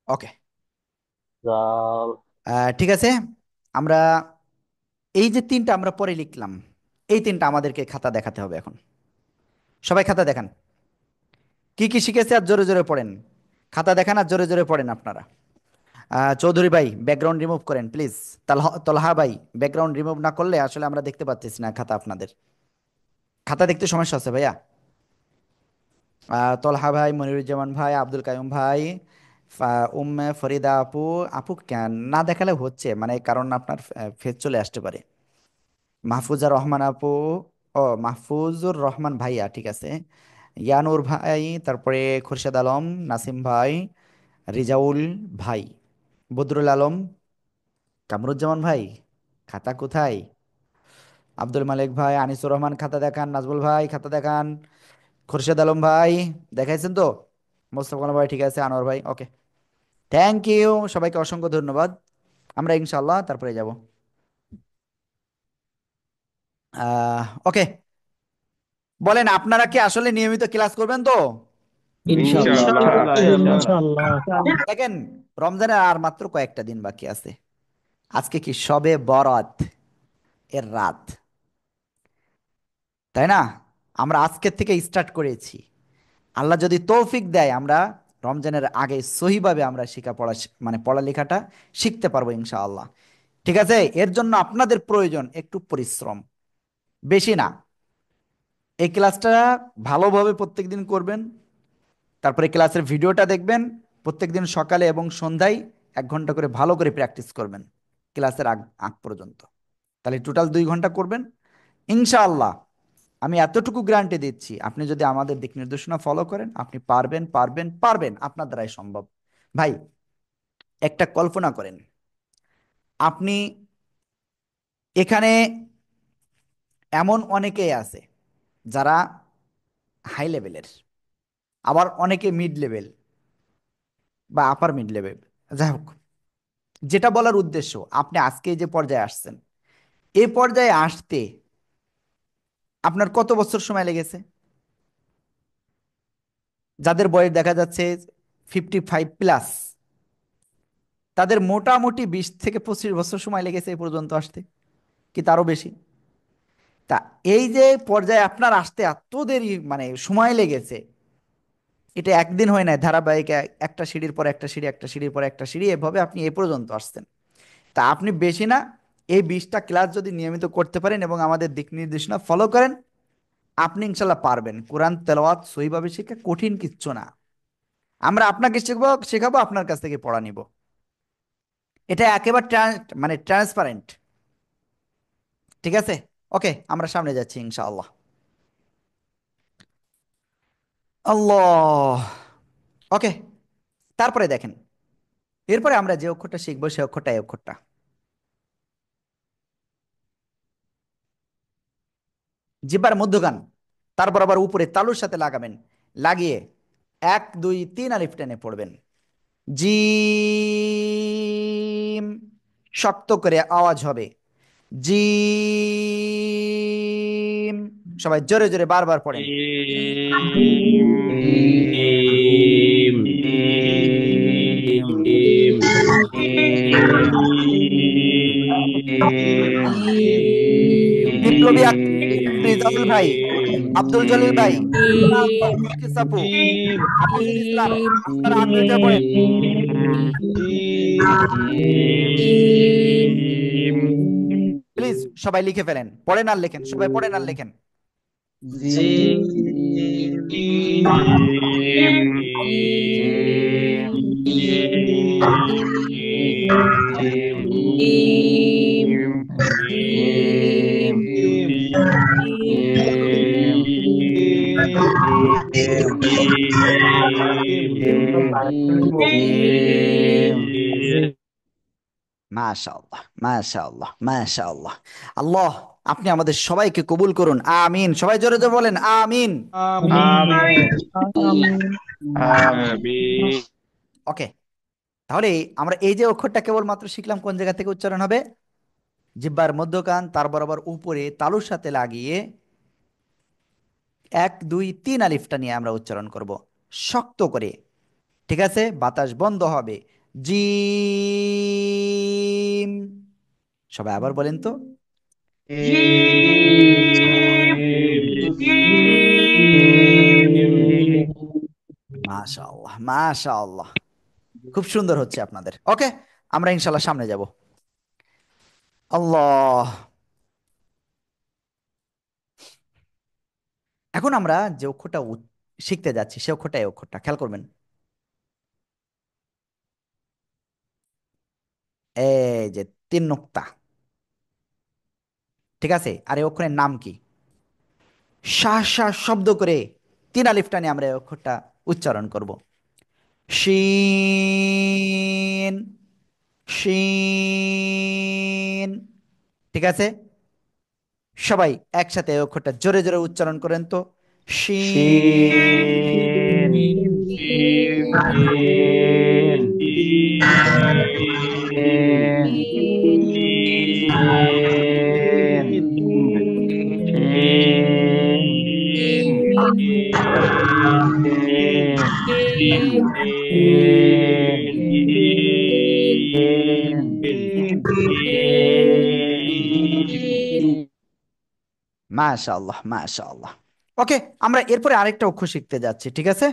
ওকে। ঠিক আছে, আমরা এই যে তিনটা আমরা পরে লিখলাম, এই তিনটা আমাদেরকে খাতা দেখাতে হবে এখন। সবাই খাতা দেখান, কি কি শিখেছে আর জোরে জোরে পড়েন। খাতা দেখান আর জোরে জোরে পড়েন আপনারা। চৌধুরী ভাই ব্যাকগ্রাউন্ড রিমুভ করেন প্লিজ। তলহা ভাই ব্যাকগ্রাউন্ড রিমুভ না করলে আসলে আমরা দেখতে পাচ্ছি না খাতা আপনাদের। খাতা দেখতে সমস্যা আছে ভাইয়া। তলহা ভাই, মনিরুজ্জামান ভাই, আব্দুল কাইম ভাই, উম্মে ফরিদা আপু। আপু কেন না দেখালে হচ্ছে, মানে কারণ আপনার ফেস চলে আসতে পারে। মাহফুজা রহমান আপু, ও মাহফুজুর রহমান ভাইয়া, ঠিক আছে। ইয়ানুর ভাই, তারপরে খুরশেদ আলম, নাসিম ভাই, রিজাউল ভাই, বদরুল আলম, কামরুজ্জামান ভাই, খাতা কোথায়? আব্দুল মালিক ভাই, আনিসুর রহমান খাতা দেখান, নাজবুল ভাই খাতা দেখান, খুরশেদ আলম ভাই দেখাইছেন তো, মোস্তফা কামাল ভাই ঠিক আছে, আনোয়ার ভাই ওকে। থ্যাংক ইউ, সবাইকে অসংখ্য ধন্যবাদ। আমরা ইনশাল্লাহ তারপরে যাব। ওকে, বলেন আপনারা কি আসলে নিয়মিত ক্লাস করবেন তো? ইনশাল্লাহ। ইনশাআল্লাহ ইনশাআল্লাহ। ইনশাআল্লাহ। দেখেন, রমজানের আর মাত্র কয়েকটা দিন বাকি আছে। আজকে কি সবে বরাত এর রাত, তাই না? আমরা আজকের থেকে স্টার্ট করেছি। আল্লাহ যদি তৌফিক দেয়, আমরা রমজানের আগে সহিভাবে আমরা মানে পড়ালেখাটা শিখতে পারবো ইনশাআল্লাহ। ঠিক আছে, এর জন্য আপনাদের প্রয়োজন একটু পরিশ্রম, বেশি না। এই ক্লাসটা ভালোভাবে প্রত্যেকদিন করবেন, তারপরে ক্লাসের ভিডিওটা দেখবেন, প্রত্যেকদিন সকালে এবং সন্ধ্যায় 1 ঘন্টা করে ভালো করে প্র্যাকটিস করবেন ক্লাসের আগ আগ পর্যন্ত। তাহলে টোটাল 2 ঘন্টা করবেন ইনশাআল্লাহ। আমি এতটুকু গ্যারান্টি দিচ্ছি, আপনি যদি আমাদের দিক নির্দেশনা ফলো করেন, আপনি পারবেন পারবেন পারবেন, আপনার দ্বারাই সম্ভব। ভাই, একটা কল্পনা করেন, আপনি এখানে এমন অনেকেই আছে যারা হাই লেভেলের, আবার অনেকে মিড লেভেল বা আপার মিড লেভেল। যাই হোক, যেটা বলার উদ্দেশ্য, আপনি আজকে যে পর্যায়ে আসছেন, এই পর্যায়ে আসতে আপনার কত বছর সময় লেগেছে? যাদের বয়স দেখা যাচ্ছে 55+, তাদের মোটামুটি 20 থেকে 25 বছর সময় লেগেছে এই পর্যন্ত আসতে, কি তারও বেশি? তা এই যে পর্যায়ে আপনার আসতে এত দেরি, মানে সময় লেগেছে, এটা একদিন হয় না, ধারাবাহিক একটা সিঁড়ির পর একটা সিঁড়ি, একটা সিঁড়ির পর একটা সিঁড়ি, এভাবে আপনি এ পর্যন্ত আসছেন। তা আপনি বেশি না, এই 20টা ক্লাস যদি নিয়মিত করতে পারেন এবং আমাদের দিক নির্দেশনা ফলো করেন, আপনি ইনশাল্লাহ পারবেন। কোরআন তেলাওয়াত সহিভাবে শিখে কঠিন কিচ্ছু না। আমরা আপনাকে শেখাবো, আপনার কাছ থেকে পড়া নিব। এটা একেবারে মানে ট্রান্সপারেন্ট। ঠিক আছে, ওকে, আমরা সামনে যাচ্ছি ইনশাআল্লাহ। আল্লাহ, ওকে। তারপরে দেখেন, এরপরে আমরা যে অক্ষরটা শিখবো সে অক্ষরটা এই অক্ষরটা। জিহ্বার মধ্যখান, তারপর আবার উপরে তালুর সাথে লাগাবেন, লাগিয়ে 1 2 3 আলিফ টেনে পড়বেন। জিম, শক্ত করে আওয়াজ হবে, জিম। সবাই জোরে জোরে বারবার পড়েন। বিপ্লবী রিজাউল ভাই, আব্দুল জলিল ভাই, বিলকিস আপু, আফিজুল ইসলাম, আপনারা আনমিউটে পড়েন। প্লিজ সবাই লিখে ফেলেন, পড়েন আর লেখেন, সবাই পড়েন আর লেখেন। মাশাআল্লাহ, মাশাআল্লাহ, মাশাআল্লাহ। আল্লাহ আপনি আমাদের সবাইকে কবুল করুন, আমিন। সবাই জোরে জোরে বলেন আমিন। ওকে, তাহলে আমরা এই যে অক্ষরটা কেবলমাত্র শিখলাম, কোন জায়গা থেকে উচ্চারণ হবে? জিহ্বার মধ্যকান, তার বরাবর উপরে তালুর সাথে লাগিয়ে 1 2 3 আলিফটা নিয়ে আমরা উচ্চারণ করব শক্ত করে। ঠিক আছে, বাতাস বন্ধ হবে। জিম। সবাই আবার বলেন তো। মাশাআল্লাহ, মাশাআল্লাহ, খুব সুন্দর হচ্ছে আপনাদের। ওকে, আমরা ইনশাল্লাহ সামনে যাব। আল্লাহ। এখন আমরা যে অক্ষরটা শিখতে যাচ্ছি সে অক্ষরটা এই অক্ষরটা, খেয়াল করবেন। এই যে 3 নুক্তা। ঠিক আছে, আর এই অক্ষরের নাম কি? শাহ শাহ শব্দ করে 3 আলিফটা নিয়ে আমরা এই অক্ষরটা উচ্চারণ করব। শিন, শিন। ঠিক আছে, সবাই একসাথে এই অক্ষরটা জোরে জোরে উচ্চারণ করেন তো। শিন। মাশাআল্লাহ, মাশাআল্লাহ। ওকে, আমরা এরপরে আরেকটা অক্ষর শিখতে যাচ্ছি। ঠিক আছে,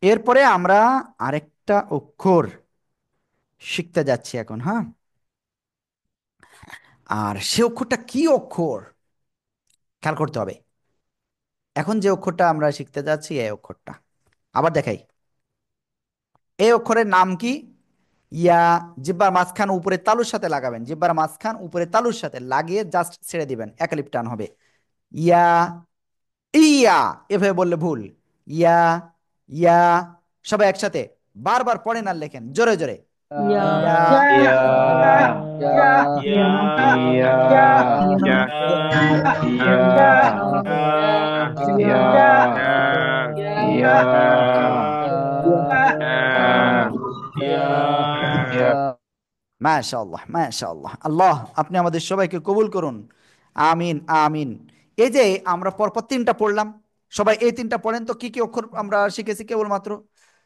এরপরে আমরা আরেকটা অক্ষর শিখতে যাচ্ছি এখন। হ্যাঁ, আর সে অক্ষরটা কি অক্ষর খেয়াল করতে হবে। এখন যে অক্ষরটা আমরা শিখতে যাচ্ছি এই অক্ষরটা আবার দেখাই। এই অক্ষরের নাম কি? ইয়া, জিহ্বার মাঝখান উপরে তালুর সাথে লাগাবেন, জিহ্বার মাঝখান উপরে তালুর সাথে লাগিয়ে জাস্ট ছেড়ে দিবেন, একালিপ টান হবে। ইয়া, ইয়া। এভাবে বললে ভুল। ইয়া, ইয়া। সবাই একসাথে বারবার পড়েন আর লেখেন জোরে জোরে। ইয়া, মাশাআল্লাহ, মাশাআল্লাহ। আল্লাহ আপনি আমাদের সবাইকে কবুল করুন, আমিন, আমিন। এই যে আমরা পরপর 3টা পড়লাম, সবাই এই 3টা পড়েন তো। কি কি অক্ষর আমরা শিখেছি কেবলমাত্র?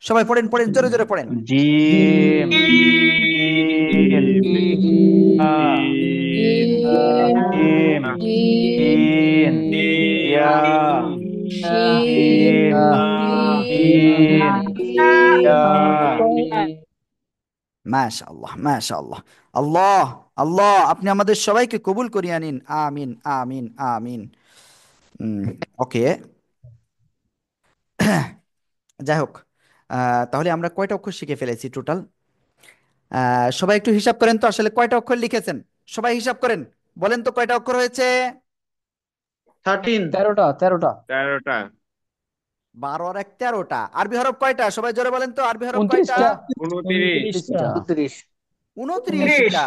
সবাই পড়েন, পড়েন, জোরে জোরে পড়েন। জিম, জিম, জিম, ইয়া, জিম, জিম, ইয়া। মাশাআল্লাহ, মাশাআল্লাহ। আল্লাহ, আল্লাহ আপনি আমাদের সবাইকে কবুল করিয়ে নিন, আমিন, আমিন, আমিন। ওকে, যাই হোক, তাহলে আমরা কয়টা অক্ষর শিখে ফেলেছি টোটাল? সবাই একটু হিসাব করেন তো, আসলে কয়টা অক্ষর লিখেছেন? সবাই হিসাব করেন, বলেন তো কয়টা অক্ষর হয়েছে? 13। 13টা। 13টা। 12 আর 1 13টা। আরবি হরফ কয়টা সবাই জোরে বলেন তো, আরবি হরফ কয়টা? 29টা। 29। 29টা। 30। 29টা।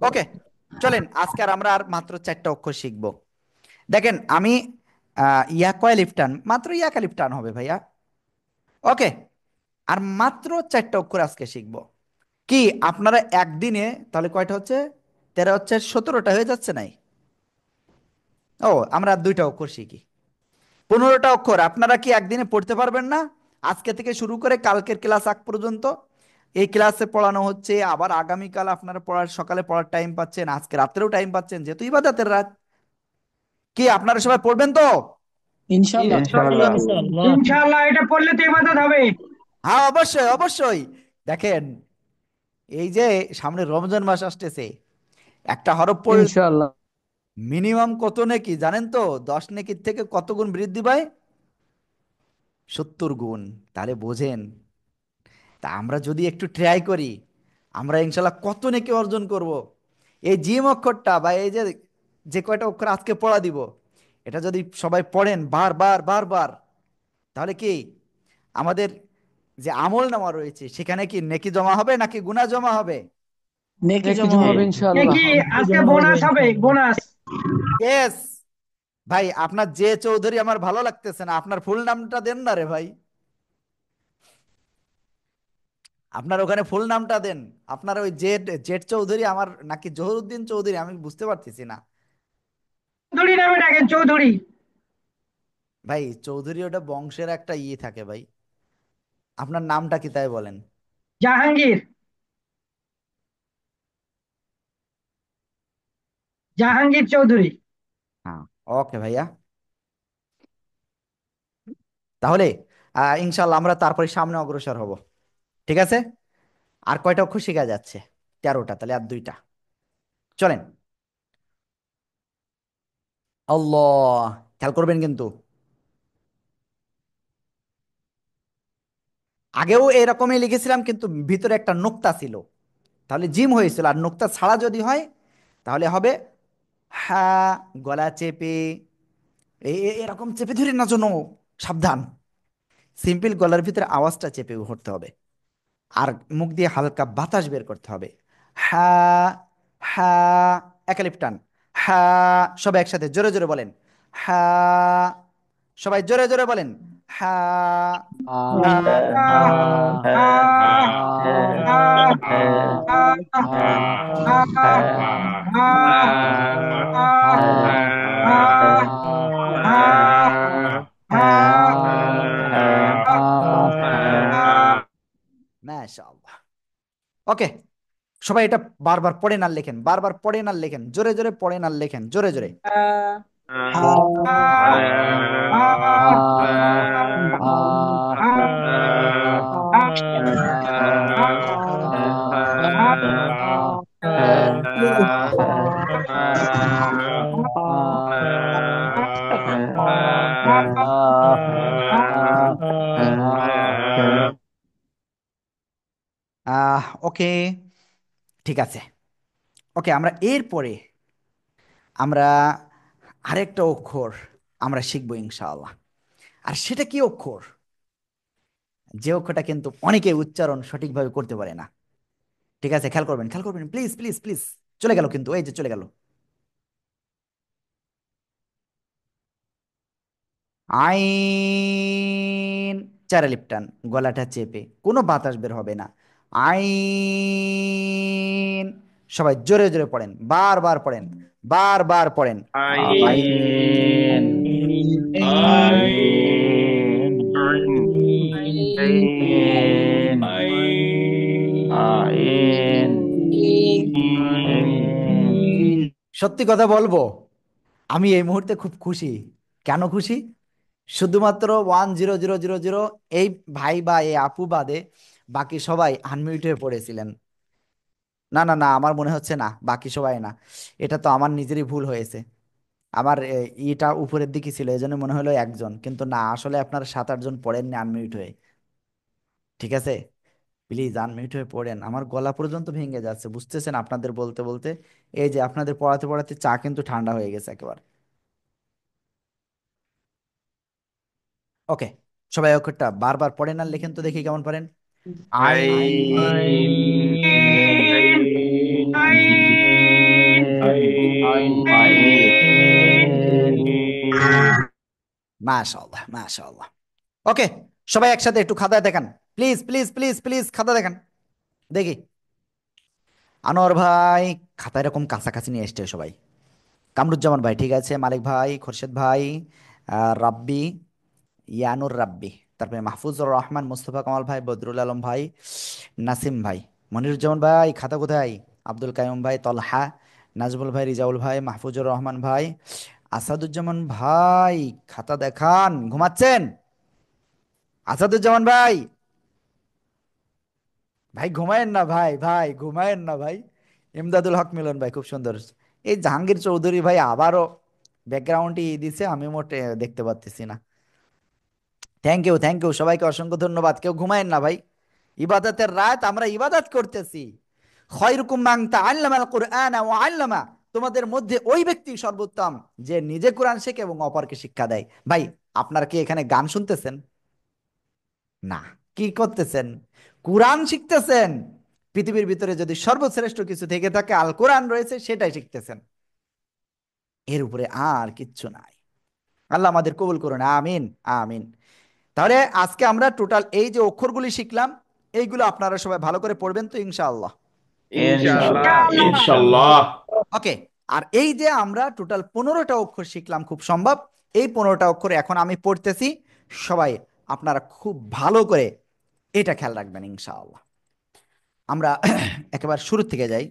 ওকে, চলেন আজকে আর আমরা আর মাত্র 4টা অক্ষর শিখবো। দেখেন আমি ইয়া কয় লিফটান, মাত্র ইয়া কা লিফটান হবে ভাইয়া। ওকে, আর মাত্র 4টা অক্ষর আজকে শিখবো। কি আপনারা একদিনে তাহলে কয়টা হচ্ছে, 13 হচ্ছে 17টা হয়ে যাচ্ছে নাই? ও, আমরা আর 2টা অক্ষর শিখি। 15টা অক্ষর আপনারা কি একদিনে পড়তে পারবেন না? আজকে থেকে শুরু করে কালকের ক্লাস আগ পর্যন্ত এই ক্লাসে পড়ানো হচ্ছে, আবার আগামীকাল আপনারা পড়ার সকালে পড়ার টাইম পাচ্ছেন, আজকে রাত্রেও টাইম পাচ্ছেন, যেহেতু ইবাদতের রাত। কি আপনারা সবাই পড়বেন তো? ইনশাআল্লাহ। ইনশাআল্লাহ। ইনশাআল্লাহ। ইনশাআল্লাহ, এটা পড়লে তো ইবাদত হবে। হ্যাঁ, অবশ্যই অবশ্যই। দেখেন এই যে সামনে রমজান মাস আসতেছে, একটা হরফ পড়লে ইনশাআল্লাহ। মিনিমাম কত নেকি জানেন তো? 10 নেকির থেকে কত গুণ বৃদ্ধি পায়? 70 গুণ। তাহলে বোঝেন, তা আমরা যদি একটু ট্রাই করি, আমরা ইনশাল্লাহ কত নেকি অর্জন করব। এই জিম অক্ষরটা বা এই যে যে কয়টা অক্ষর আজকে পড়া দিব, এটা যদি সবাই পড়েন বারবার বারবার, তাহলে কি আমাদের যে আমল নামা রয়েছে সেখানে কি নেকি জমা হবে নাকি গুনাহ জমা হবে? নেকি নেকি জমা জমা হবে। হবে ইনশাআল্লাহ। নাকি নেকি আজকে জমা হবে বোনাস হবে, ইনশাআল্লাহ। বোনাস। ইয়েস। ভাই আপনার যে চৌধুরী আমার ভালো লাগতেছে না, আপনার ফুল নামটা দেন না রে ভাই। আপনার ওখানে ফুল নামটা দেন। আপনার ওই জেড জেড চৌধুরী আমার নাকি জহুরুদ্দিন চৌধুরী, আমি বুঝতে পারতেছি না। চৌধুরী নামে ডাকেন, চৌধুরী। ভাই চৌধুরী ওটা বংশের একটা ইয়ে থাকে ভাই। আপনার নামটা কি তাই বলেন? জাহাঙ্গীর, জাহাঙ্গীর চৌধুরী। হ্যাঁ, ওকে ভাইয়া। তাহলে ইনশাল্লাহ আমরা তারপরে সামনে অগ্রসর হব। ঠিক আছে, আর কয়টা অক্ষর শেখা যাচ্ছে? 13টা, তাহলে আর 2টা। চলেন। আল্লাহ, খেয়াল করবেন কিন্তু আগেও এরকমই লিখেছিলাম কিন্তু ভিতরে একটা নোক্তা ছিল, তাহলে জিম হয়েছিল। আর নোক্তা ছাড়া যদি হয় তাহলে হবে হ্যাঁ, গলা চেপে এরকম চেপে ধরে না যেন, সাবধান। সিম্পল গলার ভিতরে আওয়াজটা চেপে ধরতে হবে, আর মুখ দিয়ে হালকা বাতাস বের করতে হবে। হ্যাঁ, হ্যাঁ, একালিপ টান। হ্যাঁ, সবাই একসাথে জোরে জোরে বলেন। হ্যাঁ, সবাই জোরে জোরে বলেন। হ্যাঁ, আ আহ, আহ, আহ, আহ, আহ, আহ, আহ, আহ, আহ, আহ, আহ। মাশাআল্লাহ। ওকে, সবাই এটা বারবার পড়েন আর লেখেন, বারবার পড়েন আর লেখেন, জোরে জোরে পড়েন আর লেখেন, জোরে জোরে। ওকে, ঠিক আছে। ওকে, আমরা এরপরে আমরা আরেকটা অক্ষর আমরা শিখবো ইনশাআল্লাহ। আর সেটা কি অক্ষর? যে অক্ষরটা কিন্তু অনেকে উচ্চারণ সঠিকভাবে করতে পারে না। ঠিক আছে, খেয়াল করবেন, খেয়াল করবেন, প্লিজ প্লিজ প্লিজ। চলে গেল কিন্তু, এই যে চলে গেল। আইন, চারা লিপটান, গলাটা চেপে, কোনো বাতাস বের হবে না। আইন, সবাই জোরে জোরে পড়েন, বারবার পড়েন, বারবার পড়েন। আইন, আইন, আইন, আইন, আইন। সত্যি কথা বলবো, আমি এই মুহূর্তে খুব খুশি। কেন খুশি? শুধুমাত্র 1000 এই ভাই বা এই আপু বাদে বাকি সবাই আনমিউট হয়ে পড়েছিলেন। না না না, আমার মনে হচ্ছে না বাকি সবাই না। এটা তো আমার নিজেরই ভুল হয়েছে। আমার ইটা উপরের দিকে ছিল, এই জন্য মনে হলো একজন, কিন্তু না, আসলে আপনারা 7-8 জন পড়েননি আনমিউট হয়ে। ঠিক আছে, প্লিজ আনমিউট হয়ে পড়েন। আমার গলা পর্যন্ত ভেঙে যাচ্ছে, বুঝতেছেন? আপনাদের বলতে বলতে এই যে আপনাদের পড়াতে পড়াতে চা কিন্তু ঠান্ডা হয়ে গেছে একেবারে। ওকে, সবাই অক্ষরটা বারবার পড়েন আর লেখেন তো দেখি কেমন পারেন। আইন। আইন মাশাআল্লাহ মাশাআল্লাহ। ওকে, সবাই একসাথে একটু খাতা দেখান, প্লিজ প্লিজ প্লিজ প্লিজ খাতা দেখান দেখি। আনোয়ার ভাই খাতা এরকম কাছাকাছি নিয়ে এসছে সবাই। কামরুজ্জামান ভাই ঠিক আছে, মালিক ভাই, খোরশেদ ভাই, রাব্বি, ইয়ানুর রাব্বি, তারপরে মাহফুজুর রহমান, মুস্তফা কামাল ভাই, বদরুল আলম ভাই, নাসিম ভাই, মনিরুজ্জামান ভাই খাতা কোথায়, আব্দুল কাইম ভাই, তলহা, নাজমুল ভাই, রিজাউল ভাই, মাহফুজুর রহমান ভাই, আসাদুজ্জামান ভাই খাতা দেখান, ঘুমাচ্ছেন? আসাদুজ্জামান ভাই, ভাই ঘুমায়েন না ভাই, ভাই ঘুমায়েন না ভাই। ইমদাদুল হক মিলন ভাই খুব সুন্দর। এই জাহাঙ্গীর চৌধুরী ভাই আবারও ব্যাকগ্রাউন্ডে দিছে, আমি মোটে দেখতে পাচ্ছি না। থ্যাংক ইউ থ্যাংক ইউ, সবাইকে অসংখ্য ধন্যবাদ। কেউ ঘুমায়েন না ভাই, ইবাদতের রাত, আমরা ইবাদত করতেছি। খয়রুকুম মান তাআল্লামাল কুরআনা ওয়া আল্লামা, তোমাদের মধ্যে ওই ব্যক্তি সর্বোত্তম যে নিজে কোরআন শেখে এবং অপরকে শিক্ষা দেয়। ভাই আপনারা কি এখানে গান শুনতেছেন? না, কি করতেছেন? কোরআন শিখতেছেন। পৃথিবীর ভিতরে যদি সর্বশ্রেষ্ঠ কিছু থেকে থাকে আল কোরআন রয়েছে, সেটাই শিখতেছেন, এর উপরে আর কিচ্ছু নাই। আল্লাহ আমাদের কবুল করুন, আমিন আমিন। তাহলে আজকে আমরা টোটাল এই যে অক্ষরগুলি শিখলাম, এইগুলো আপনারা সবাই ভালো করে পড়বেন তো ইনশাআল্লাহ। ইনশাআল্লাহ। ইনশাল্লাহ। ওকে, আর এই যে আমরা টোটাল 15টা অক্ষর শিখলাম খুব সম্ভব, এই 15টা অক্ষর এখন আমি পড়তেছি, সবাই আপনারা খুব ভালো করে এটা খেয়াল রাখবেন ইনশাআল্লাহ। আমরা একেবারে শুরু থেকে যাই।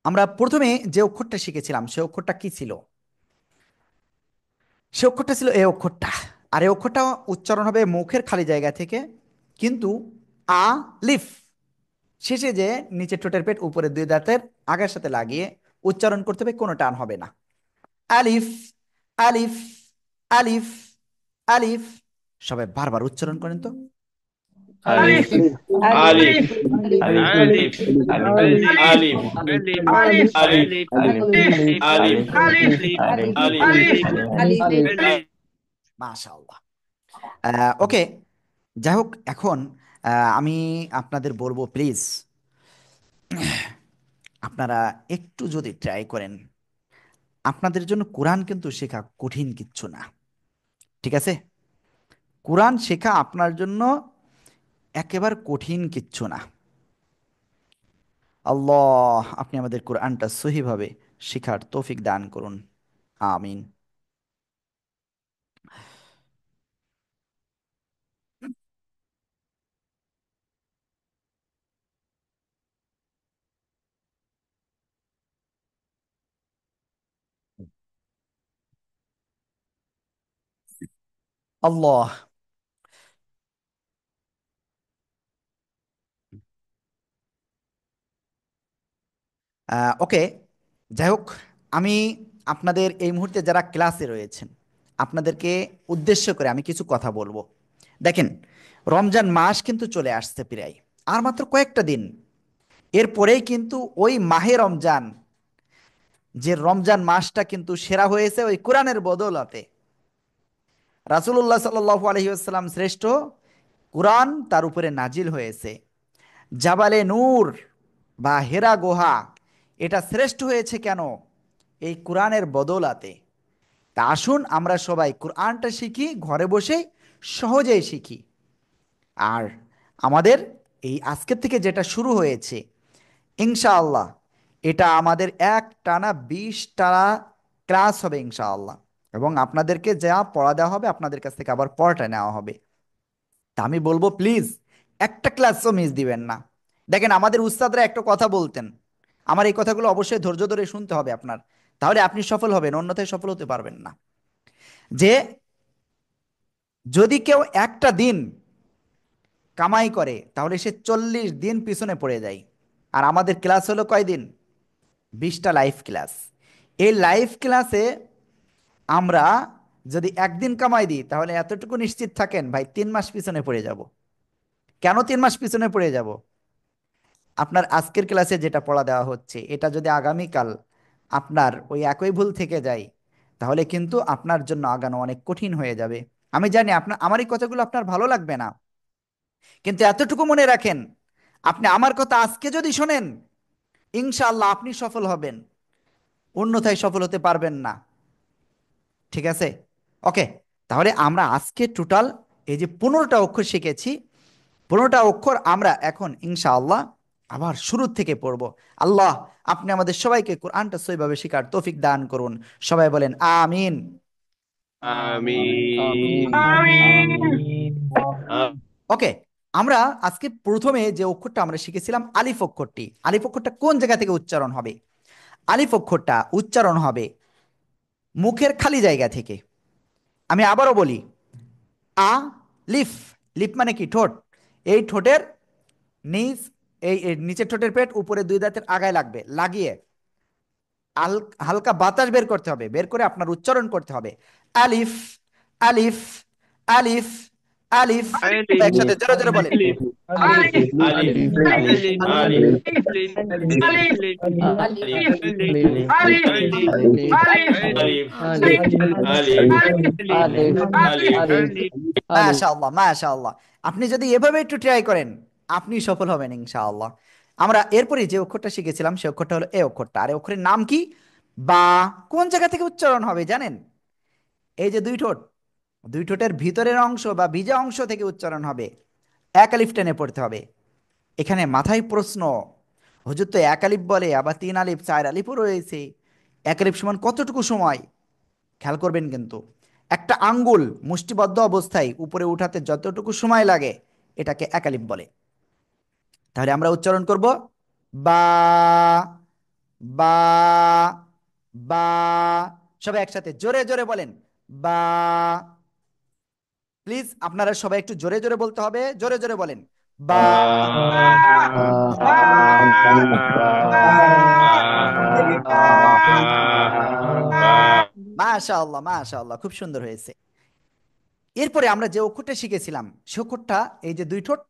আমরা প্রথমে যে অক্ষরটা শিখেছিলাম সে অক্ষরটা কি ছিল? সে অক্ষরটা ছিল এই অক্ষরটা। আর এই অক্ষরটা উচ্চারণ হবে মুখের খালি জায়গা থেকে, কিন্তু আ লিফ শেষে যে নিচে ঠোঁটের পেট উপরে দুই দাঁতের আগের সাথে লাগিয়ে উচ্চারণ করতে হবে, কোনো টান হবে না। আলিফ, আলিফ, আলিফ, আলিফ। সবাই বারবার উচ্চারণ করেন তো। আলিফ আলিফ আলিফ আলিফ আলিফ আলিফ আলিফ আলিফ আলিফ। মাশাআল্লাহ। ওকে, যাই হোক, এখন আমি আপনাদের বলবো প্লিজ আপনারা একটু যদি ট্রাই করেন, আপনাদের জন্য কোরআন কিন্তু শেখা কঠিন কিচ্ছু না, ঠিক আছে? কোরআন শেখা আপনার জন্য একেবারে কঠিন কিচ্ছু না। আল্লাহ আপনি আমাদের কোরআনটা সহিভাবে শেখার তৌফিক দান করুন, আমিন। আল্লাহ। ওকে, যাই হোক, আমি আপনাদের এই মুহূর্তে যারা ক্লাসে রয়েছেন আপনাদেরকে উদ্দেশ্য করে আমি কিছু কথা বলবো। দেখেন, রমজান মাস কিন্তু চলে আসছে প্রায়, আর মাত্র কয়েকটা দিন, এরপরেই কিন্তু ওই মাহে রমজান, যে রমজান মাসটা কিন্তু সেরা হয়েছে ওই কোরআনের বদৌলতে। রাসূলুল্লাহ সাল্লাল্লাহু আলাইহি ওয়াসাল্লাম শ্রেষ্ঠ, কোরআন তার উপরে নাজিল হয়েছে। জাবালে নূর বা হেরা গুহা এটা শ্রেষ্ঠ হয়েছে কেন? এই কোরআনের বদৌলতে। তা আসুন আমরা সবাই কোরআনটা শিখি, ঘরে বসেই সহজেই শিখি। আর আমাদের এই আজকের থেকে যেটা শুরু হয়েছে ইনশাআল্লাহ, এটা আমাদের এক টানা 20টা ক্লাস হবে ইনশাআল্লাহ, এবং আপনাদেরকে যা পড়া দেওয়া হবে আপনাদের কাছ থেকে আবার পড়াটা নেওয়া হবে। তা আমি বলবো প্লিজ একটা ক্লাসও মিস দিবেন না। দেখেন, আমাদের উস্তাদরা একটা কথা বলতেন, আমার এই কথাগুলো অবশ্যই ধৈর্য ধরে শুনতে হবে আপনার, তাহলে আপনি সফল হবেন, অন্যথায় সফল হতে পারবেন না। যে যদি কেউ একটা দিন কামাই করে তাহলে সে 40 দিন পিছনে পড়ে যায়। আর আমাদের ক্লাস হলো কয়দিন? 20টা লাইভ ক্লাস। এই লাইভ ক্লাসে আমরা যদি একদিন কামাই দিই তাহলে এতটুকু নিশ্চিত থাকেন ভাই 3 মাস পিছনে পড়ে যাব। কেন 3 মাস পিছনে পড়ে যাব? আপনার আজকের ক্লাসে যেটা পড়া দেওয়া হচ্ছে এটা যদি আগামীকাল আপনার ওই একই ভুল থেকে যায়, তাহলে কিন্তু আপনার জন্য আগানো অনেক কঠিন হয়ে যাবে। আমি জানি আমার এই কথাগুলো আপনার ভালো লাগবে না, কিন্তু এতটুকু মনে রাখেন, আপনি আমার কথা আজকে যদি শোনেন, ইনশাআল্লাহ আপনি সফল হবেন, অন্যথায় সফল হতে পারবেন না। ঠিক আছে? ওকে, তাহলে আমরা আজকে টোটাল এই যে 15টা অক্ষর শিখেছি, 15টা অক্ষর আমরা এখন ইনশাআল্লাহ আবার শুরু থেকে পড়ব। আল্লাহ, আপনি আমাদের সবাইকে কোরআনটা সহিভাবে শেখার তৌফিক দান করুন। সবাই বলেন আমিন। আমিন আমিন। ওকে, আমরা আজকে প্রথমে যে অক্ষরটা আমরা শিখেছিলাম আলিফ অক্ষরটি, আলিফ অক্ষরটা কোন জায়গা থেকে উচ্চারণ হবে? আলিফ অক্ষরটা উচ্চারণ হবে মুখের খালি জায়গা থেকে। আমি আবারও বলি, আ লিফ, লিফ মানে কি? ঠোঁট। এই ঠোঁটের নিচ, এই নিচের ঠোঁটের পেট উপরে দুই দাঁতের আগায় লাগবে, লাগিয়ে হালকা বাতাস বের করতে হবে, বের করে আপনার উচ্চারণ করতে হবে আলিফ, আলিফ, আলিফ, আলিফ। একসাথে জোরে জোরে বলেন। আলিফ আলিফ আলিফ আলিফ আলিফ আলিফ মাশাআল্লাহ, মাশাআল্লাহ। আপনি যদি এভাবে একটু ট্রাই করেন, আপনি সফল হবেন ইনশাআল্লাহ। আমরা এরপরে যে অক্ষরটা শিখেছিলাম সে অক্ষরটা হলো এ অক্ষরটা। আর এ অক্ষরের নাম কি? বা কোন জায়গা থেকে উচ্চারণ হবে জানেন? এই যে দুই ঠোঁট, দুই ঠোঁটের ভিতরের অংশ বা ভিজা অংশ থেকে উচ্চারণ হবে। এক আলিফ টেনে পড়তে হবে। এখানে মাথায় প্রশ্ন, হুজুর তো এক আলিফ বলে, আবার তিন আলিফ, চার আলিফও রয়েছে, এক আলিফ সমান কতটুকু সময়? খেয়াল করবেন কিন্তু, একটা আঙ্গুল মুষ্টিবদ্ধ অবস্থায় উপরে উঠাতে যতটুকু সময় লাগে এটাকে এক আলিফ বলে। তাহলে আমরা উচ্চারণ করব বা, বা, বা। সবাই একসাথে জোরে জোরে বলেন বা। প্লিজ আপনারা সবাই একটু জোরে জোরে বলতে হবে, জোরে জোরে বলেন বা। মাশাআল্লাহ, মাশাআল্লাহ, খুব সুন্দর হয়েছে। এরপরে আমরা যে অক্ষরটা শিখেছিলাম সে অক্ষরটা এই যে দুই ঠোঁট,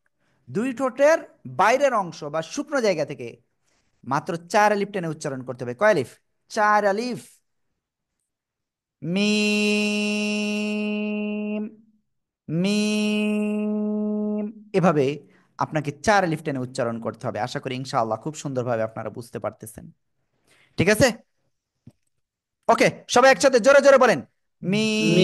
দুই ঠোঁটের বাইরের অংশ বা শুকনো জায়গা থেকে মাত্র চার আলিফ টেনে উচ্চারণ করতে হবে। কয় আলিফ? চার আলিফ। মিম, মিম, এভাবে আপনাকে চার আলিফ টেনে উচ্চারণ করতে হবে। আশা করি ইনশাআল্লাহ খুব সুন্দরভাবে আপনারা বুঝতে পারতেছেন। ঠিক আছে? ওকে, সবাই একসাথে জোরে জোরে বলেন মিম।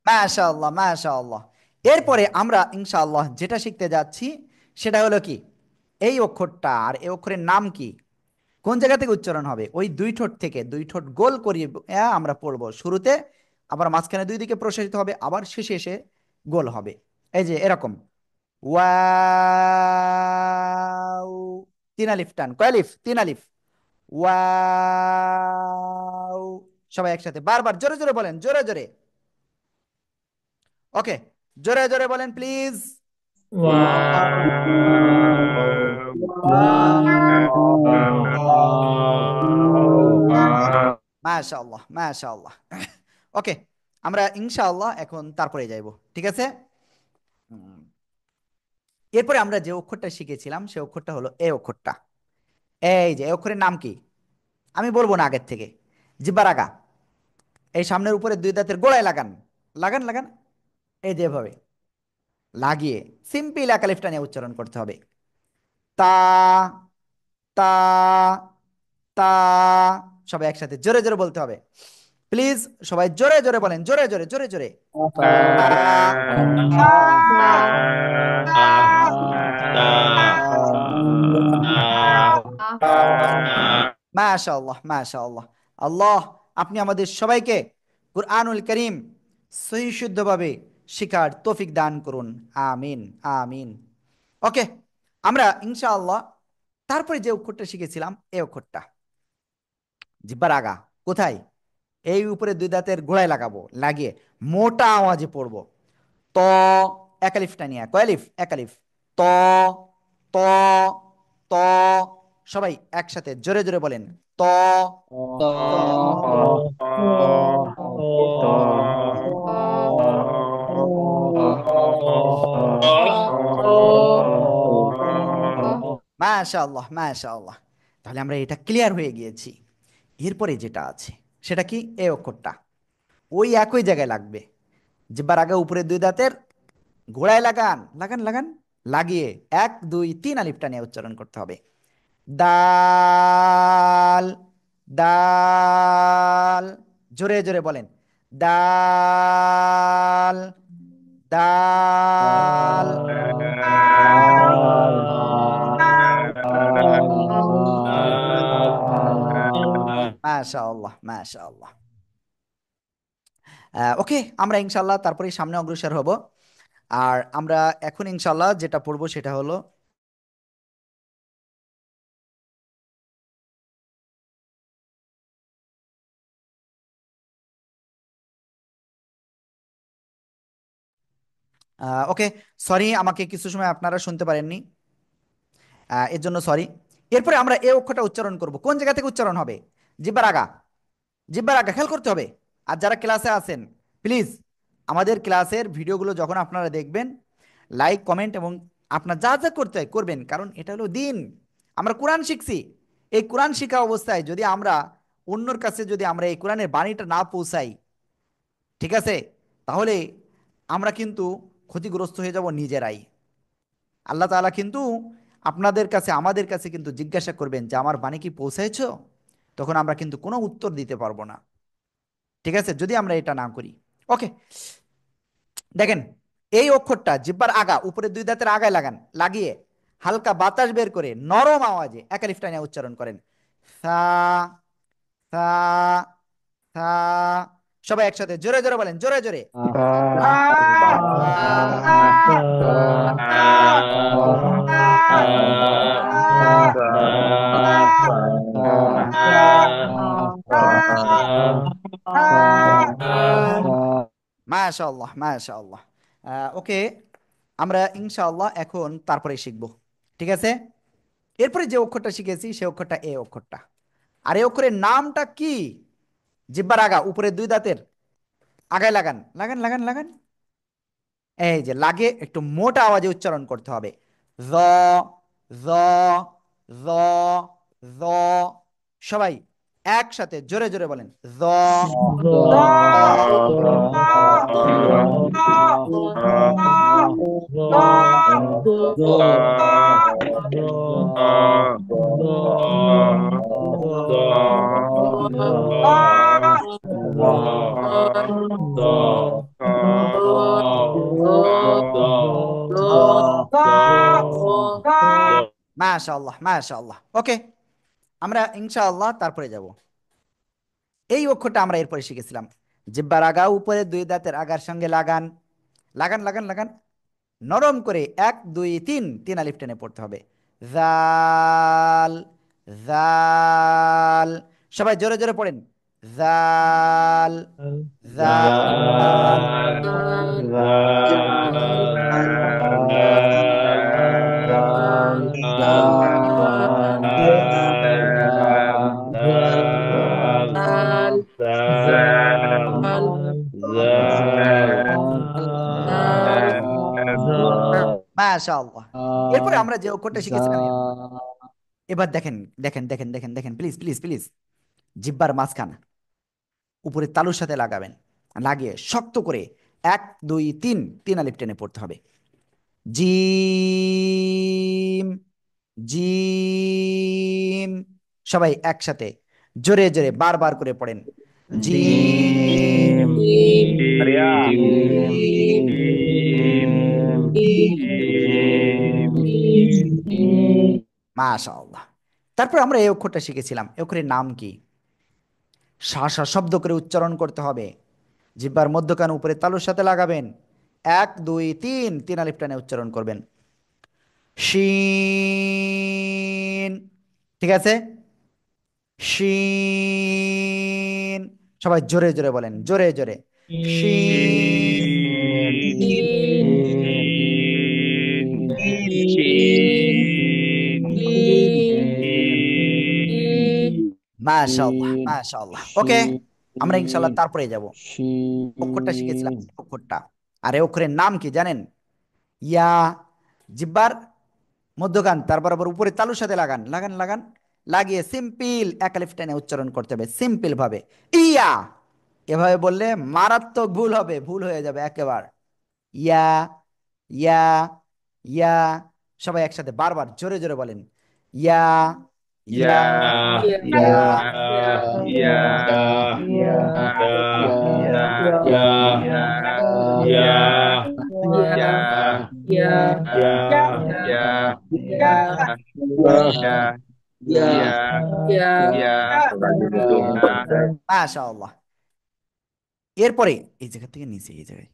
মাশাআল্লাহ, মাশাআল্লাহ। এরপরে আমরা ইনশাআল্লাহ যেটা শিখতে যাচ্ছি সেটা হলো কি? এই অক্ষরটা। আর এই অক্ষরের নাম কি? কোন জায়গা থেকে উচ্চারণ হবে? ওই দুই ঠোঁট থেকে, দুই ঠোঁট গোল করিয়ে আমরা পড়বো শুরুতে, আবার মাঝখানে দুই দিকে প্রসারিত হবে, আবার শেষে এসে গোল হবে। এই যে এরকম ওয়াও, তিন আলিফ টান। কয় আলিফ? তিন আলিফ। ওয়াও। সবাই একসাথে বারবার জোরে জোরে বলেন, জোরে জোরে। ওকে, জোরে জোরে বলেন প্লিজ। মাশাআল্লাহ, মাশাআল্লাহ। ওকে, আমরা ইনশাআল্লাহ এখন তারপরে যাইব। ঠিক আছে? হুম। এরপরে আমরা যে অক্ষরটা শিখেছিলাম সে অক্ষরটা হলো এ অক্ষরটা। এই যে এই অক্ষরের নাম কি? আমি বলবো না আগের থেকে। জিহ্বার আগা, এই সামনের উপরে দুই দাঁতের গোড়ায় লাগান, লাগান, লাগান। এই যে এভাবে লাগিয়ে সিম্পল এক আলিফটা নিয়ে উচ্চারণ করতে হবে। তা, তা, তা। সবাই একসাথে জোরে জোরে বলতে হবে। প্লিজ সবাই জোরে জোরে বলেন, জোরে জোরে, জোরে জোরে। তা। মাশাআল্লাহ, মাশাআল্লাহ। আল্লাহ, আপনি আমাদের সবাইকে কুরআনুল করিম সহি শুদ্ধভাবে শিখার তৌফিক দান করুন। আমিন, আমিন। ওকে, আমরা ইনশাআল্লাহ তারপরে যে অক্ষরটা শিখেছিলাম এই অক্ষরটা, জিহ্বার আগা কোথায়? এই উপরে দুই দাঁতের গোড়ায় লাগাবো, লাগিয়ে মোটা আওয়াজে পড়বো। ত, এক আলিফ টানিয়া। কয় আলিফ? এক আলিফ। ত, ত, ত। সবাই একসাথে জোরে জোরে বলেন ত। মাশাআল্লাহ মাশাআল্লাহ। তাহলে আমরা এটা ক্লিয়ার হয়ে গিয়েছি। এরপরে যেটা আছে সেটা কি, এই অক্ষরটা ওই একই জায়গায় লাগবে। জিহ্বার আগে উপরে দুই দাঁতের গোড়ায় লাগান লাগান লাগান, লাগিয়ে 1 2 3 আলিফটা নিয়ে উচ্চারণ করতে হবে। দাল, দাল, জোরে জোরে বলেন, দাল, দাল। মাশাআল্লাহ মাশাআল্লাহ। ওকে, আমরা ইনশাল্লাহ তারপরে সামনে অগ্রসর হব। আর আমরা এখন ইনশাল্লাহ যেটা পড়বো সেটা হলো ওকে, সরি, আমাকে কিছু সময় আপনারা শুনতে পারেননি, এর জন্য সরি। এরপরে আমরা এই অক্ষরটা উচ্চারণ করব। কোন জায়গা থেকে উচ্চারণ হবে? জিহ্বার আগা, জিহ্বার আগা, খেয়াল করতে হবে। আর যারা ক্লাসে আছেন প্লিজ আমাদের ক্লাসের ভিডিওগুলো যখন আপনারা দেখবেন লাইক কমেন্ট এবং আপনার যা যা করতে হয় করবেন, কারণ এটা হলো দিন। আমরা কোরআন শিখছি। এই কোরআন শিখা অবস্থায় যদি আমরা অন্যর কাছে যদি আমরা এই কোরআনের বাণীটা না পৌঁছাই, ঠিক আছে, তাহলে আমরা কিন্তু ক্ষতিগ্রস্ত হয়ে যাব নিজেরাই। আল্লাহ তাআলা কিন্তু আপনাদের কাছে আমাদের কাছে কিন্তু জিজ্ঞাসা করবেন যে আমার বাণী কি পৌঁছাইছো? তখন আমরা কিন্তু কোনো উত্তর দিতে পারবো না, ঠিক আছে, যদি আমরা এটা না করি। ওকে, দেখেন এই অক্ষরটা জিহ্বার আগা উপরে দুই দাঁতের আগায় লাগান, লাগিয়ে হালকা বাতাস বের করে নরম আওয়াজে এক আলিফ টানিয়ে উচ্চারণ করেন। সা, সা, সা। সবাই একসাথে জোরে জোরে বলেন, জোরে জোরে। মাশাআল্লাহ মাশাআল্লাহ। ওকে, আমরা ইনশাআল্লাহ এখন তারপরে শিখব, ঠিক আছে। এরপরে যে অক্ষরটা শিখেছি সে অক্ষরটা এ অক্ষরটা। আর এই অক্ষরের নামটা কি? জিহ্বার আগা উপরে দুই দাঁতের আগায় লাগান লাগান লাগান লাগান, এই যে লাগে একটু মোটা আওয়াজে উচ্চারণ করতে হবে। জ, জ, জ, জ। সবাই একসাথে জোরে জোরে বলেন, জ, মাশাআল্লাহ মাশাআল্লাহ। ওকে, আমরা ইনশাআল্লাহ তারপরে যাব। এই অক্ষরটা আমরা এরপরে শিখেছিলাম। জিহ্বার আগা উপরে দুই দাঁতের আগার সঙ্গে লাগান লাগান লাগান লাগান, নরম করে 1 2 3 আলিফ টেনে পড়তে হবে। জাল, জাল। সবাই জোরে জোরে পড়েন, জাল, জাল। মাশাআল্লাহ। এরপরে আমরা যে অক্ষরটা শিখেছিলাম, এবার দেখেন দেখেন দেখেন দেখেন দেখেন, প্লিজ প্লিজ প্লিজ, জিহ্বার মাঝখান উপরে তালুর সাথে লাগাবেন, লাগিয়ে শক্ত করে 1 2 3 আলিফ টেনে পড়তে হবে। Gym, gym. সবাই একসাথে জোরে জোরে বারবার করে পড়েন, জিম। মাশাআল্লাহ। তারপর আমরা এই অক্ষরটা শিখেছিলাম। এই অক্ষরের নাম কি? সা সা শব্দ করে উচ্চারণ করতে হবে। জিহ্বার মধ্যখান উপরে তালুর সাথে লাগাবেন, 1 2 3 আলিফ টানে উচ্চারণ করবেন। শিন, ঠিক আছে, শিন। সবাই জোরে জোরে বলেন, জোরে জোরে, মাশাআল্লাহ মাশাআল্লাহ। ওকে, আমরা ইনশাআল্লাহ তারপরে যাব। অক্ষরটা শিখেছিলাম অক্ষরটা। আর এই অক্ষরের নাম কি জানেন? ইয়া, জিহ্বার মধ্যখান, তারপর আবার উপরে তালুর সাথে লাগান, লাগান লাগান, লাগিয়ে সিম্পল এক আলিফ টেনে উচ্চারণ করতে হবে সিম্পল ভাবে। ইয়া, এভাবে বললে মারাত্মক ভুল হবে, ভুল হয়ে যাবে একেবারে। ইয়া, ইয়া, ইয়া। সবাই একসাথে বারবার জোরে জোরে বলেন, ইয়া, ইয়া, Ya, ইয়া, ya, মাশাআল্লাহ। এরপরে এই জায়গা থেকে নিচে, এই জায়গায়,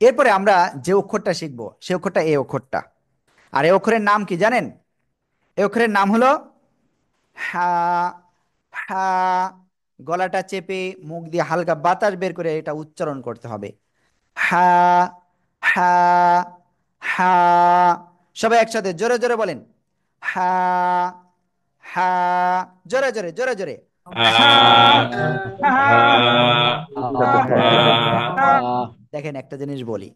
এরপরে আমরা যে অক্ষরটা শিখবো সে অক্ষরটা এই অক্ষরটা। আর এই অক্ষরের নাম কি জানেন? এই অক্ষরের নাম হলো হা। হা। গলাটা চেপে মুখ দিয়ে হালকা বাতাস বের করে এটা উচ্চারণ করতে হবে। হা। হা। হা। সবাই একসাথে জোরে জোরে বলেন, হা। হা। জোরে জোরে জোরে জোরে, হা। দেখেন একটা জিনিস বলি,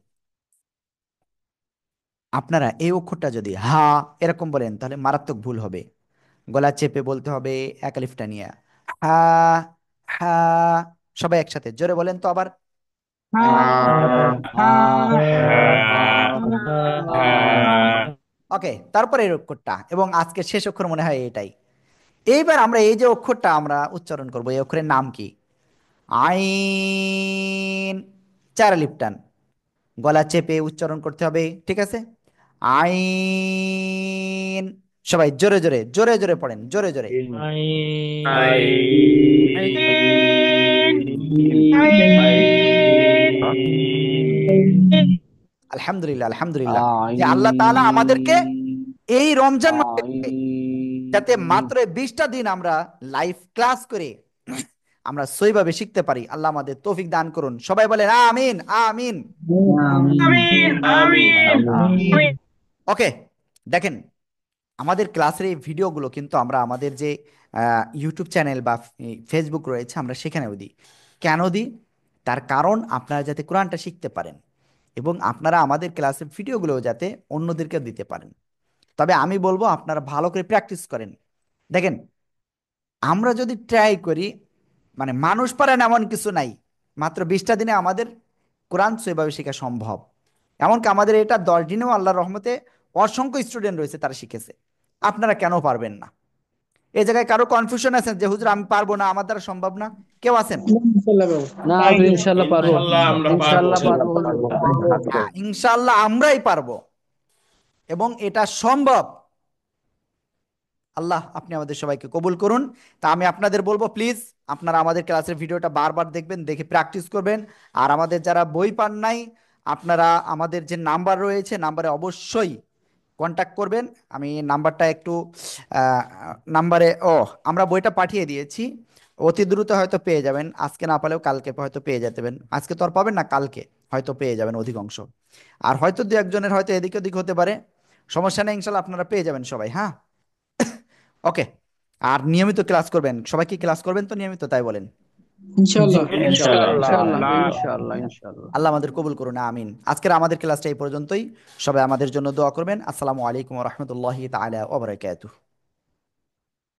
আপনারা এই অক্ষরটা যদি হা এরকম বলেন তাহলে মারাত্মক ভুল হবে। গলা চেপে বলতে হবে এক আলিফটা নিয়ে, হা। হা। সবাই একসাথে জোরে বলেন তো আবার, ওকে। তারপরে এই অক্ষরটা, এবং আজকের শেষ অক্ষর মনে হয় এটাই। এইবার আমরা এই যে অক্ষরটা আমরা উচ্চারণ করব, এই অক্ষরের নাম কি? আইন। চার আলিফ টান, গলা চেপে উচ্চারণ করতে হবে, ঠিক আছে? আইন। সবাই জোরে জোরে জোরে জোরে পড়েন, জোরে জোরে। আলহামদুলিল্লাহ, আলহামদুলিল্লাহ, যে আল্লাহ তাআলা আমাদেরকে এই রমজান মাসে যাতে মাত্র 20টা দিন আমরা লাইভ ক্লাস করে আমরা সহিভাবে শিখতে পারি, আল্লাহ আমাদের তৌফিক দান করুন। সবাই বলেন আমিন, আমিন। ওকে, দেখেন আমাদের ক্লাসের এই ভিডিওগুলো কিন্তু আমরা আমাদের যে ইউটিউব চ্যানেল বা ফেসবুক রয়েছে আমরা সেখানেও দিই। কেন দিই? তার কারণ আপনারা যাতে কোরআনটা শিখতে পারেন এবং আপনারা আমাদের ক্লাসের ভিডিওগুলো যাতে অন্যদেরকে দিতে পারেন। তবে আমি বলবো আপনারা ভালো করে প্র্যাকটিস করেন। দেখেন আমরা যদি ট্রাই করি, মানে মানুষ পারেন এমন কিছু নাই, মাত্র 20টা দিনে আমাদের কোরআন সেভাবে শেখা সম্ভব। এমনকি আমাদের এটা 10 দিনেও আল্লাহর রহমতে অসংখ্য স্টুডেন্ট রয়েছে তারা শিখেছে। আপনারা কেন পারবেন না? এই জায়গায় কারো কনফিউশন আছে যে হুজুর আমি পারবো না, আমার দ্বারা সম্ভব না, কেউ আছেন? ইনশাল্লাহ বাবু। না হুজুর, ইনশাল্লাহ পারবো, ইনশাল্লাহ পারবো হুজুর। হ্যাঁ, ইনশাআল্লাহ আমরাই পারবো এবং এটা সম্ভব। আল্লাহ আপনি আমাদের সবাইকে কবুল করুন। তা আমি আপনাদের বলবো প্লিজ আপনারা আমাদের ক্লাসের ভিডিওটা বারবার দেখবেন, দেখে প্র্যাকটিস করবেন। আর আমাদের যারা বই পান নাই, আপনারা আমাদের যে নাম্বার রয়েছে নাম্বারে অবশ্যই কন্ট্যাক্ট করবেন। আমি নাম্বারটা একটু নাম্বারে, আমরা বইটা পাঠিয়ে দিয়েছি, অতি দ্রুত হয়তো পেয়ে যাবেন, আজকে না পালেও কালকে হয়তো পেয়ে যেতে পারেন। আজকে তো আর পাবেন না, কালকে হয়তো পেয়ে যাবেন অধিকাংশ। আর হয়তো দু একজনের হয়তো এদিক ওদিক হতে পারে, সমস্যা নেই, ইনশাল্লাহ আপনারা পেয়ে যাবেন সবাই। হ্যাঁ, ওকে। আর নিয়মিত ক্লাস করবেন, সবাই কি ক্লাস করবেন তো নিয়মিত, তাই বলেন? ইনশাল্লাহ। ইনশাল্লাহ। আল্লাহ আমাদের কবুল করুন, আমিন। আজকের আমাদের ক্লাসটা এই পর্যন্তই। সবাই আমাদের জন্য দোয়া করবেন। আসসালামু আলাইকুম ওয়া রাহমাতুল্লাহি তাআলা ওয়া বারাকাতুহু।